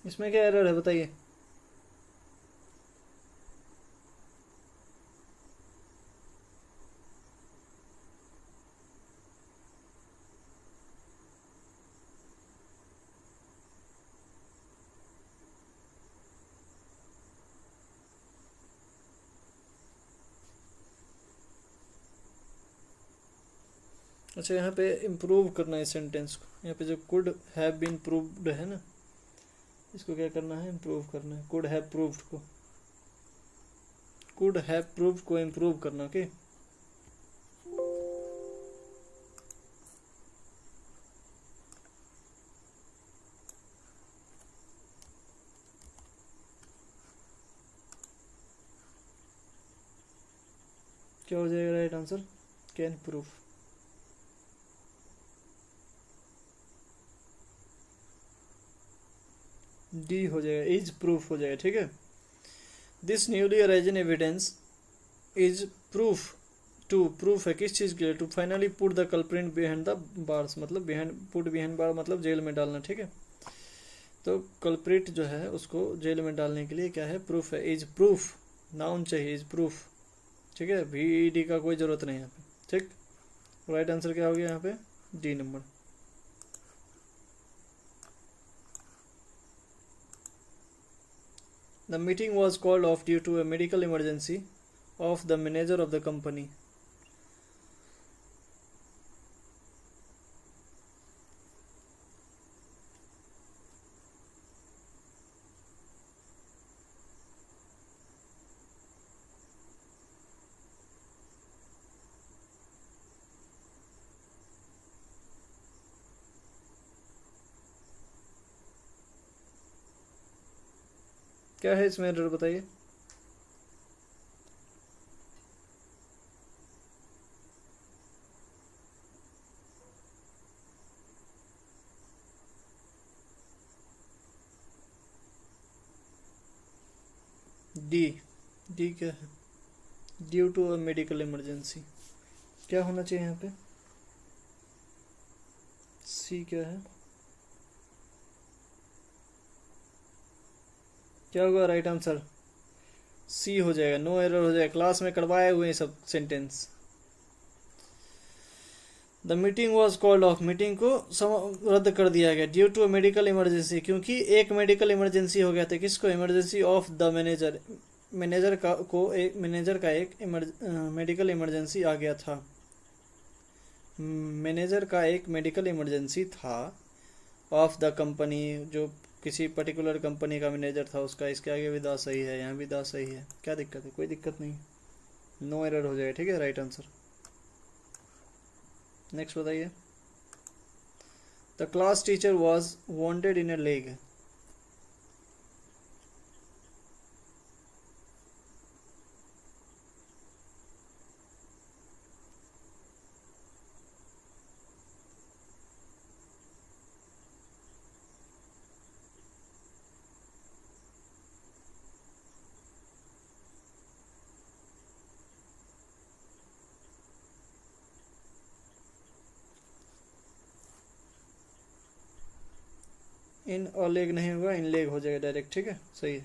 इसमें क्या एरर है बताइए। अच्छा, यहाँ पे इम्प्रूव करना है सेंटेंस को। यहाँ पे जो कुड हैव बीन प्रूव्ड है ना, इसको क्या करना है, इम्प्रूव करना है। कुड हैव प्रूव्ड को, कुड हैव प्रूव्ड को इम्प्रूव करना। ओके, क्या हो जाएगा right answer, can prove. D हो जाएगा, इज प्रूफ हो जाएगा। ठीक है, this newly arisen evidence is proof, to proof है किस चीज के लिए, to finally put the culprit behind the bars, मतलब बिहाइंड, पुट बिहाइंड बार मतलब जेल में डालना। ठीक है, तो कल्प्रिट जो है उसको जेल में डालने के लिए क्या है, प्रूफ है। इज प्रूफ, नाउन चाहिए, इज प्रूफ। ठीक है, वी का कोई जरूरत नहीं है यहाँ पे। ठीक, राइट आंसर क्या हो गया यहाँ पे, D number. The meeting was called off due to a medical emergency of the manager of the company. क्या है इसमें एरर बताइए। डी, डी क्या है, due to a medical emergency. क्या होना चाहिए यहाँ पे, सी क्या है, क्या होगा राइट आंसर, सी हो जाएगा। नो एरर हो जाएगा, क्लास में करवाए हुए सब sentence. The meeting was called of, meeting को रद्द कर दिया गया, ड्यू टू मेडिकल इमरजेंसी, क्योंकि एक मेडिकल इमरजेंसी हो गया था। किसको, emergency of the manager, manager का को एक मैनेजर का एक मेडिकल इमरजेंसी आ गया था। मैनेजर का एक मेडिकल इमरजेंसी था, ऑफ द कंपनी, जो किसी पर्टिकुलर कंपनी का मैनेजर था उसका। इसके आगे भी दा सही है, यहाँ भी दा सही है। क्या दिक्कत है, कोई दिक्कत नहीं, नो एरर हो जाएगा। ठीक है, राइट आंसर। नेक्स्ट बताइए। The class teacher was wanted in a leg. In और लेग नहीं होगा, इन लेग हो जाएगा डायरेक्ट। ठीक है, सही है,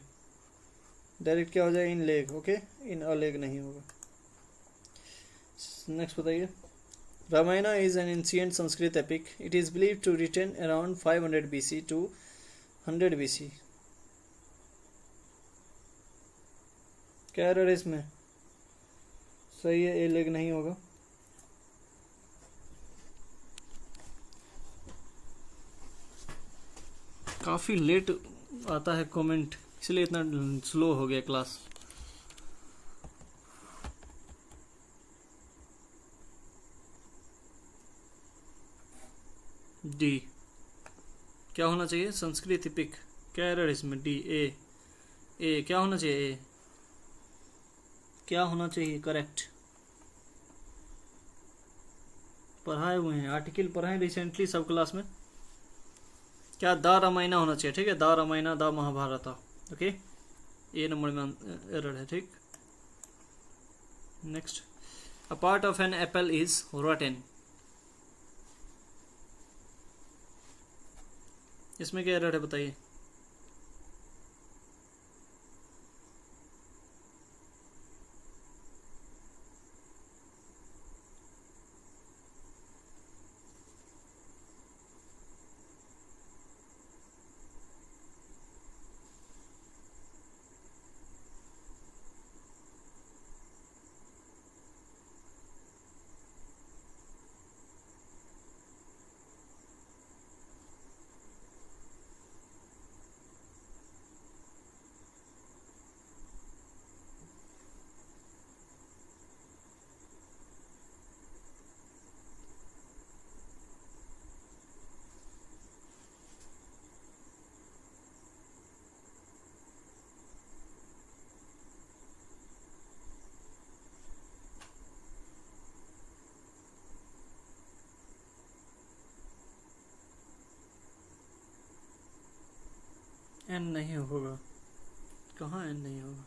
डायरेक्ट क्या हो जाएगा, इन लेग। ओके, इन और लेग नहीं होगा। नेक्स्ट बताइए। Ramayana is an ancient Sanskrit epic, it is believed to written around 500 BC to 100 BC। क्या एरर है इसमें, सही है, ए लेग नहीं होगा। काफ़ी लेट आता है कमेंट, इसलिए इतना स्लो हो गया क्लास। डी क्या होना चाहिए, संस्कृत एपिक। क्या एरर है इसमें, डी, ए क्या होना चाहिए, ए क्या होना चाहिए, करेक्ट। पढ़ाए हुए हैं, आर्टिकल पढ़ाए रिसेंटली सब क्लास में। क्या, द रामायणा होना चाहिए। ठीक है, the Ramayana, the Mahabharata. Okay, A number में एरर है। ठीक, next. A part of an apple is rotten. इसमें क्या एरर है बताइए। एंड नहीं होगा, कहाँ एंड नहीं होगा?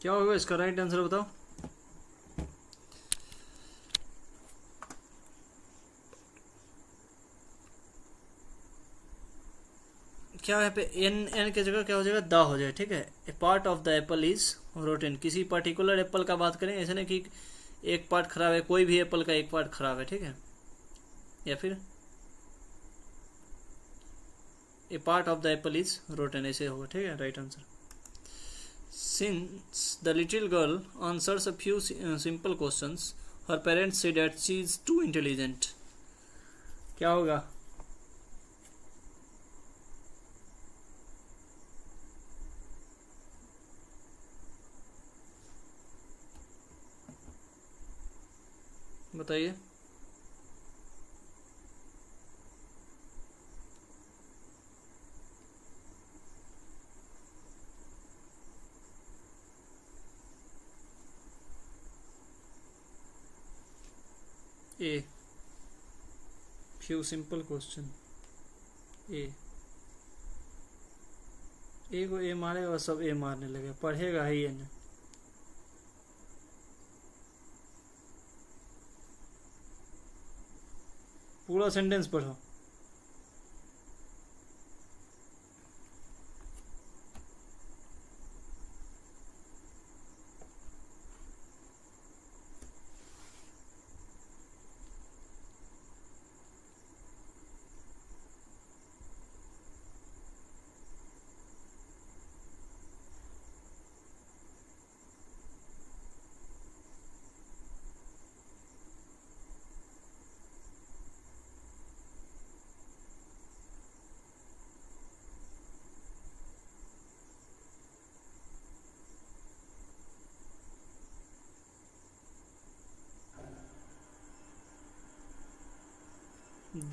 क्या होगा इसका राइट आंसर बताओ। क्या यहाँ पे एन एन की जगह क्या हो जाएगा, द हो जाए, ठीक है। A part of the apple is rotten, किसी पर्टिकुलर एप्पल का बात करें, ऐसे नहीं कि एक पार्ट खराब है, कोई भी एप्पल का एक पार्ट खराब है, ठीक है। या फिर a part of the apple is rotten, ऐसे होगा, ठीक है। Right answer. Since the little girl answers a few simple questions, her parents say that she is too intelligent. क्या होगा? बताइए। ए, few simple question। ए को ए मारेगा, सब ए मारने लगे, पढ़ेगा ही ये नहीं। पूरा सेंटेंस पढ़ो।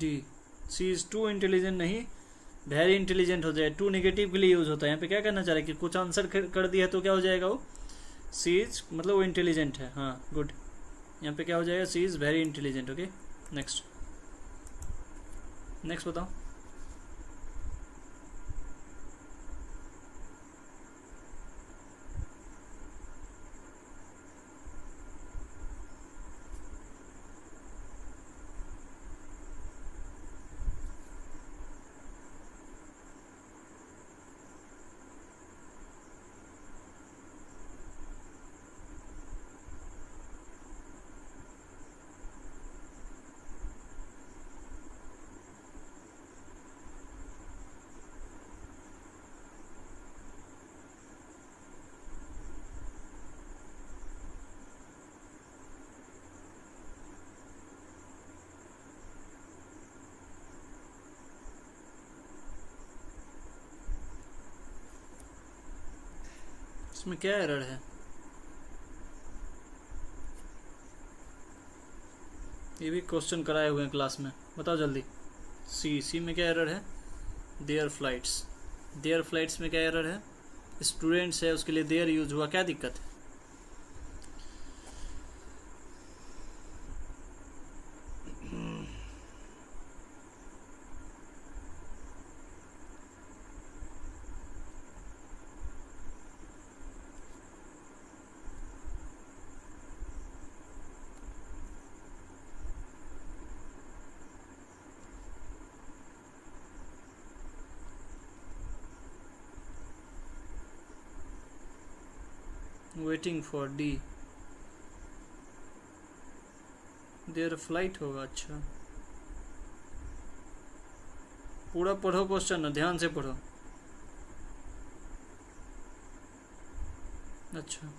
D, C is too intelligent नहीं, वेरी इंटेलिजेंट हो जाए। टू नेगेटिव के लिए यूज होता है। यहाँ पे क्या करना चाह रहे हैं कि कुछ आंसर कर दिया तो क्या हो जाएगा, वो सी इज मतलब वो इंटेलिजेंट है। हाँ गुड, यहाँ पे क्या हो जाएगा, she is very intelligent. Okay next, next बताओ। इसमें क्या एरर है? ये भी क्वेश्चन कराए हुए हैं क्लास में, बताओ जल्दी। सी में क्या एरर है? देयर फ्लाइट्स, देयर फ्लाइट्स में क्या एरर है? स्टूडेंट्स है, उसके लिए देयर यूज हुआ, क्या दिक्कत है? Waiting for D, their flight होगा। अच्छा पूरा पढ़ो क्वेश्चन ना, ध्यान से पढ़ो। अच्छा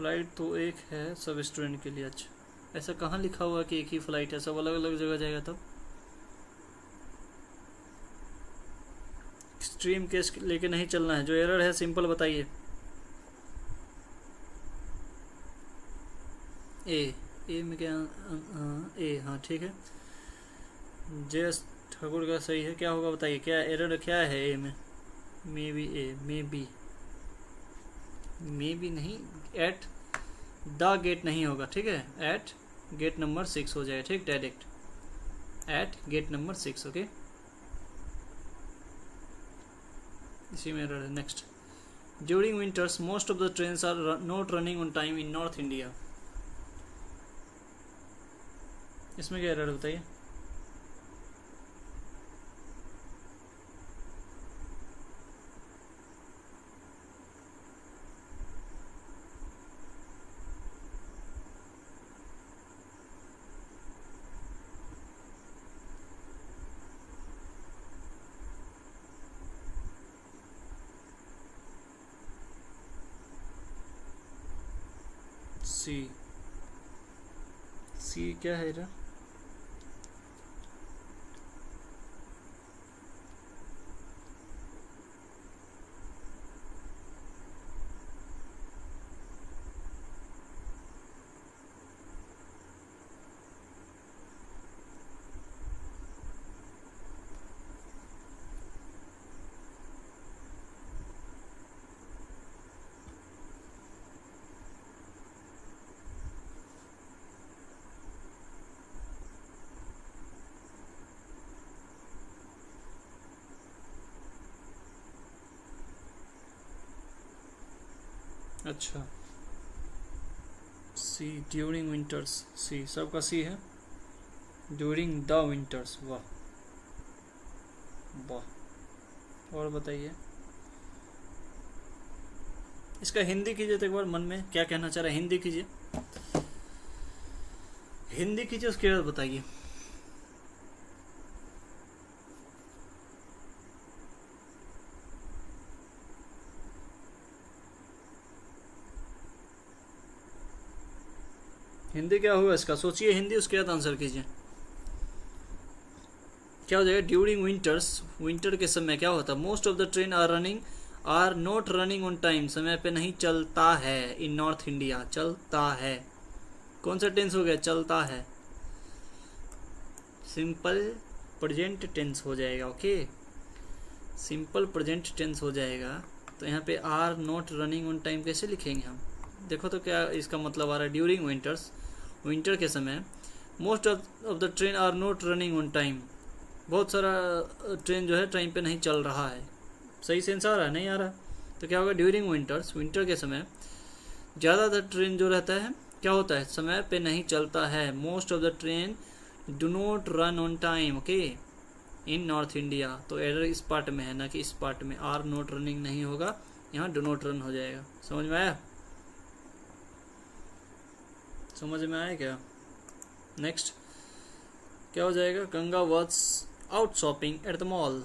फ्लाइट तो एक है सब स्टूडेंट के लिए। अच्छा, ऐसा कहाँ लिखा हुआ कि एक ही फ्लाइट है, सब अलग अलग जगह जाएगा तब। एक्सट्रीम केस लेके नहीं चलना है, जो एरर है सिंपल बताइए। ए में क्या, ए, हाँ ठीक है। जेएस ठाकुर का सही है, क्या होगा बताइए, क्या एरर क्या है ए में। May be A, may be नहीं, एट द गेट नहीं होगा, ठीक है, एट गेट नंबर 6 हो जाएगा, ठीक, direct at gate number 6, okay. इसी में एरर है। Next, during winters most of the trains are not running on time in north India. इसमें क्या एरर बताइए। सी क्या है एरर। अच्छा, सी ड्यूरिंग विंटर्स, सी सबका सी है, ड्यूरिंग द विंटर्स, वाह वाह। और बताइए, इसका हिंदी कीजिए तो एक बार, मन में क्या कहना चाह रहा है, हिंदी कीजिए, हिंदी कीजिए, उसके बाद बताइए। हिंदी क्या होगा इसका, सोचिए हिंदी, उसके बाद आंसर कीजिए। क्या हो जाएगा, ड्यूरिंग विंटर्स, विंटर के समय क्या होता है, most of the train are not running on time, समय पे नहीं चलता है इन नॉर्थ इंडिया, चलता है, कौन सा टेंस हो गया, चलता है, सिंपल प्रेजेंट टेंस हो जाएगा, ओके, सिंपल प्रेजेंट टेंस हो जाएगा। तो यहाँ पे are not running on time कैसे लिखेंगे हम, देखो तो क्या इसका मतलब आ रहा है, ड्यूरिंग विंटर्स, विंटर के समय, most of the train are not running on time, बहुत सारा ट्रेन जो है टाइम पे नहीं चल रहा है। सही सेंस आ रहा है, नहीं आ रहा, तो क्या होगा, ड्यूरिंग विंटर्स, विंटर के समय ज़्यादातर ट्रेन जो रहता है क्या होता है, समय पे नहीं चलता है, most of the train do not run on time, okay, in north India. तो एरर इस पार्ट में है ना कि इस पार्ट में, आर नॉट रनिंग नहीं होगा, यहाँ डू नॉट रन हो जाएगा। समझ में आया, समझ में आया क्या। नेक्स्ट क्या हो जाएगा, Ganga was out shopping at the mall.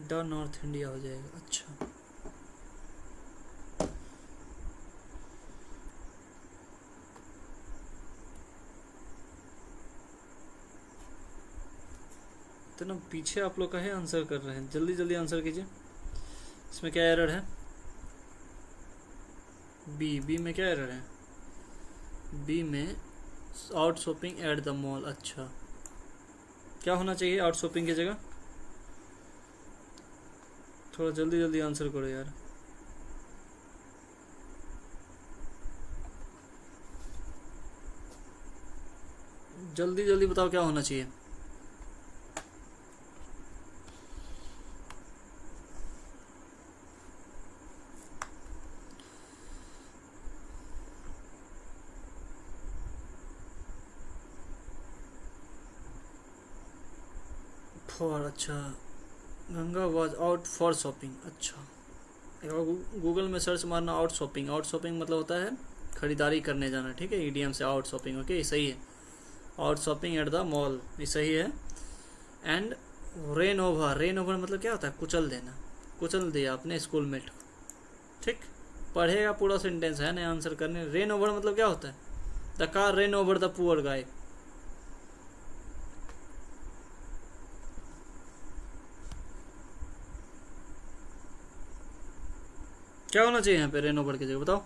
The north India हो जाएगा। अच्छा, तो ना पीछे आप लोग का है, आंसर कर रहे हैं, जल्दी जल्दी आंसर कीजिए। इसमें क्या एरर है, बी में क्या एरर है, बी में out shopping at the mall. अच्छा, क्या होना चाहिए आउट शॉपिंग की जगह, थोड़ा जल्दी जल्दी आंसर करो यार। जल्दी जल्दी बताओ क्या होना चाहिए। फॉर, अच्छा Ganga was out for shopping. अच्छा गूगल में सर्च मारना आउट शॉपिंग, आउट शॉपिंग मतलब होता है खरीदारी करने जाना, ठीक है, ईडीएम से आउट शॉपिंग। ओके सही है, out shopping at the mall, ये सही है। And rain over, rain over मतलब क्या होता है, कुचल देना, कुचल दिया अपने स्कूलमेट को, ठीक। पढ़ेगा पूरा सेंटेंस है ना आंसर करने। रेन ओवर मतलब क्या होता है, the car rain over the poor guy. क्या होना चाहिए यहाँ पे रेन ओवर की जगह, बताओ।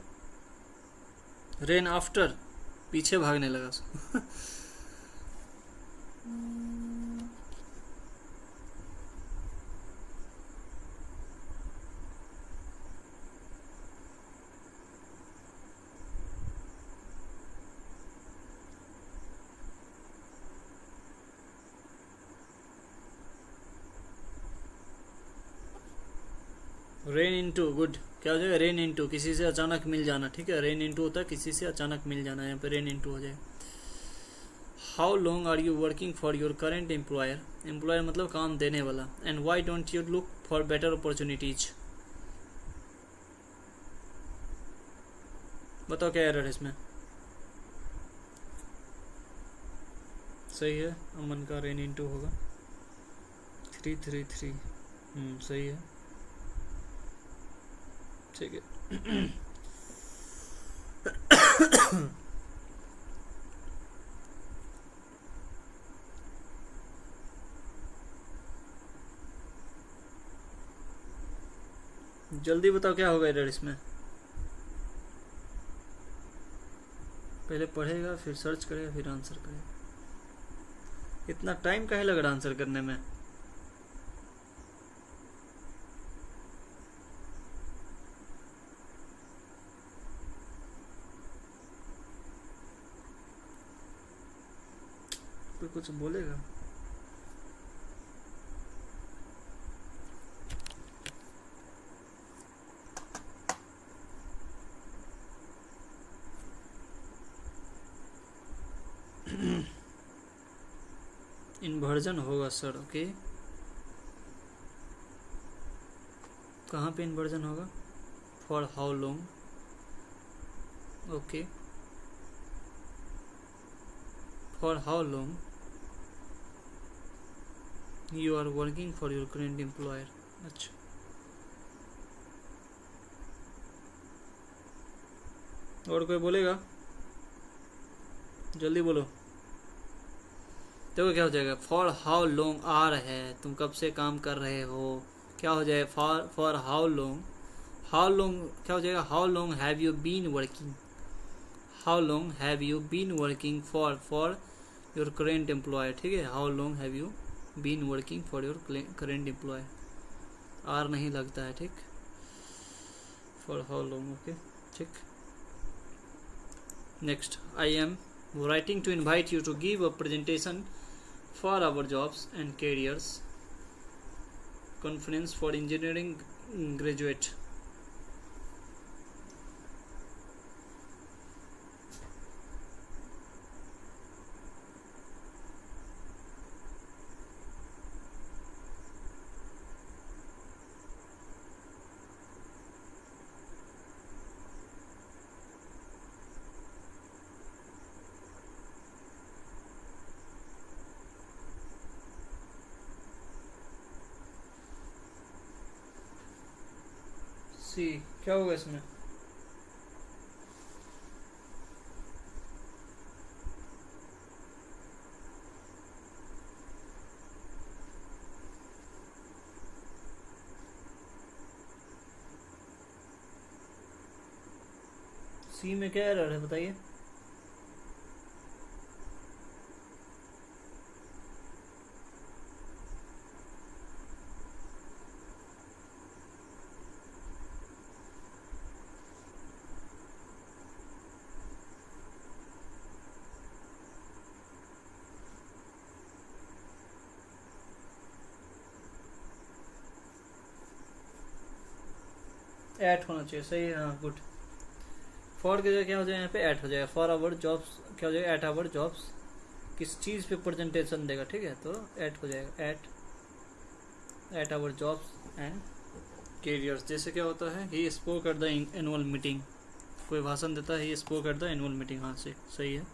रेन आफ्टर, पीछे भागने लगा रेन इनटू, गुड। क्या हो जाएगा, रेन इनटू, किसी से अचानक मिल जाना, ठीक है। रेन इनटू होता है किसी से अचानक मिल जाना, यहाँ पे रेन इनटू हो जाएगा। How long are you working for your current employer, employer मतलब काम देने वाला। And why don't you look for better opportunities, बताओ क्या एरर है इसमें। सही है, अमन का रेन इनटू होगा 333, सही है, ठीक है। जल्दी बताओ क्या होगा एरर इसमें। पहले पढ़ेगा फिर सर्च करेगा फिर आंसर करेगा, इतना टाइम काहे लग रहा आंसर करने में। कोई कुछ बोलेगा। इन्वर्जन होगा सर, ओके। कहाँ पे इन्वर्जन होगा, for how long, okay. For how long you are working for your current employer, अच्छा। और कोई बोलेगा, जल्दी बोलो। देखो क्या हो जाएगा, फॉर हाउ लॉन्ग आर है, तुम कब से काम कर रहे हो। क्या हो जाएगा, for how long, how long क्या हो जाएगा, how long have you been working, how long have you been working for your current employer, ठीक है। How long have you been working for your current employer, are नहीं लगता है, ठीक। For how long, okay, ठीक। Next, I am writing to invite you to give a presentation for our jobs and careers conference for engineering graduate. सी क्या होगा इसमें, सी में क्या एरर है बताइए। ऐट होना चाहिए, सही है, हाँ गुड। फॉर की जगह क्या हो जाएगा, यहाँ पे ऐट हो जाएगा। फॉर आवर जॉब्स क्या हो जाएगा, एट आवर जॉब्स, किस चीज़ पे प्रेजेंटेशन देगा, ठीक है, तो ऐट हो जाएगा, at at our jobs and careers. जैसे क्या होता है, he spoke at the annual meeting, कोई भाषण देता है, he spoke at the annual meeting. हाँ से सही है।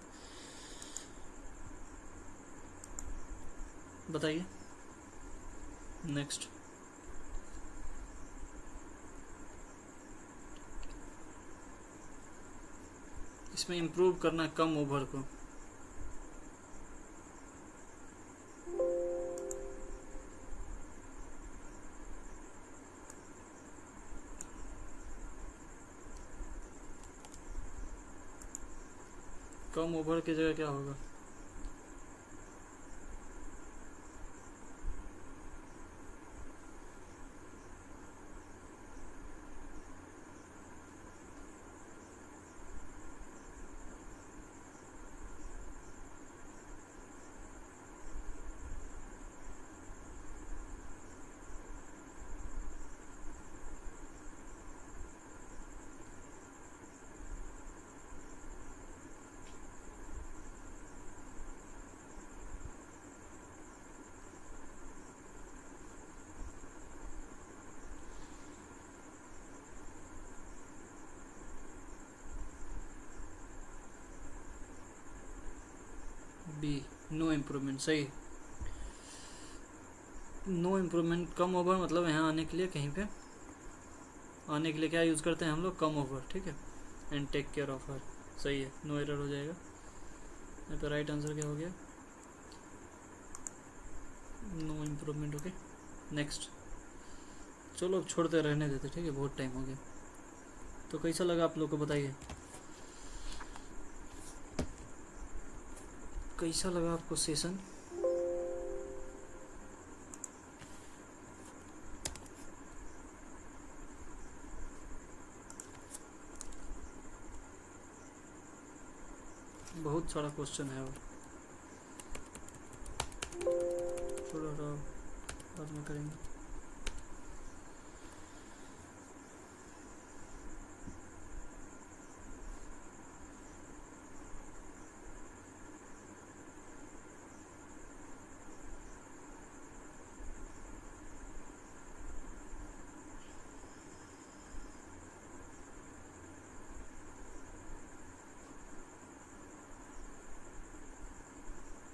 बताइए नेक्स्ट। इसमें इम्प्रूव करना है कम ओवर को। कम ओवर की जगह क्या होगा? B, no improvement. सही, नो इम्प्रूवमेंट। कम ओवर मतलब यहाँ आने के लिए, कहीं पे आने के लिए क्या यूज़ करते हैं हम लोग? कम ओवर, ठीक है। And take care of her, सही है, नो एरर हो जाएगा। यहाँ पे राइट आंसर क्या हो गया? No improvement. Okay next. चलो अब छोड़ते रहने देते, ठीक है, बहुत टाइम हो गया। तो कैसा लगा आप लोग को बताइए, कैसा लगा आपको सेशन? बहुत सारा क्वेश्चन है और थोड़ा बाद में करेंगे।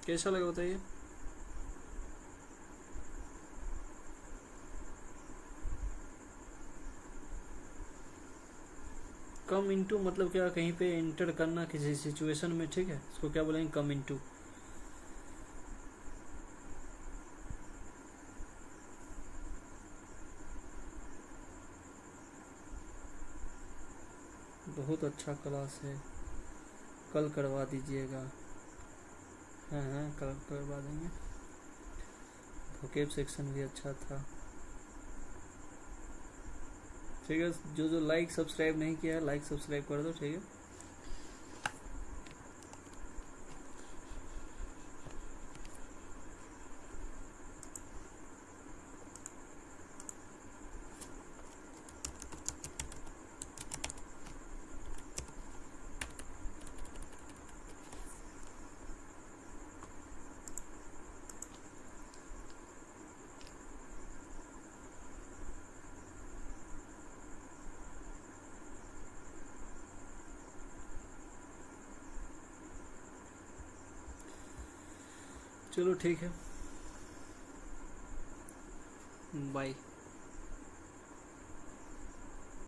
कैसा लगा बताइए? कम इंटू मतलब क्या? कहीं पे इंटर करना किसी सिचुएशन में, ठीक है, इसको क्या बोलेंगे? कम इंटू। बहुत अच्छा क्लास है, कल करवा दीजिएगा। हाँ हाँ कल करवा देंगे। वोकेब सेक्शन भी अच्छा था, ठीक है। जो जो लाइक सब्सक्राइब नहीं किया है, लाइक सब्सक्राइब कर दो, ठीक है। चलो ठीक है, बाय।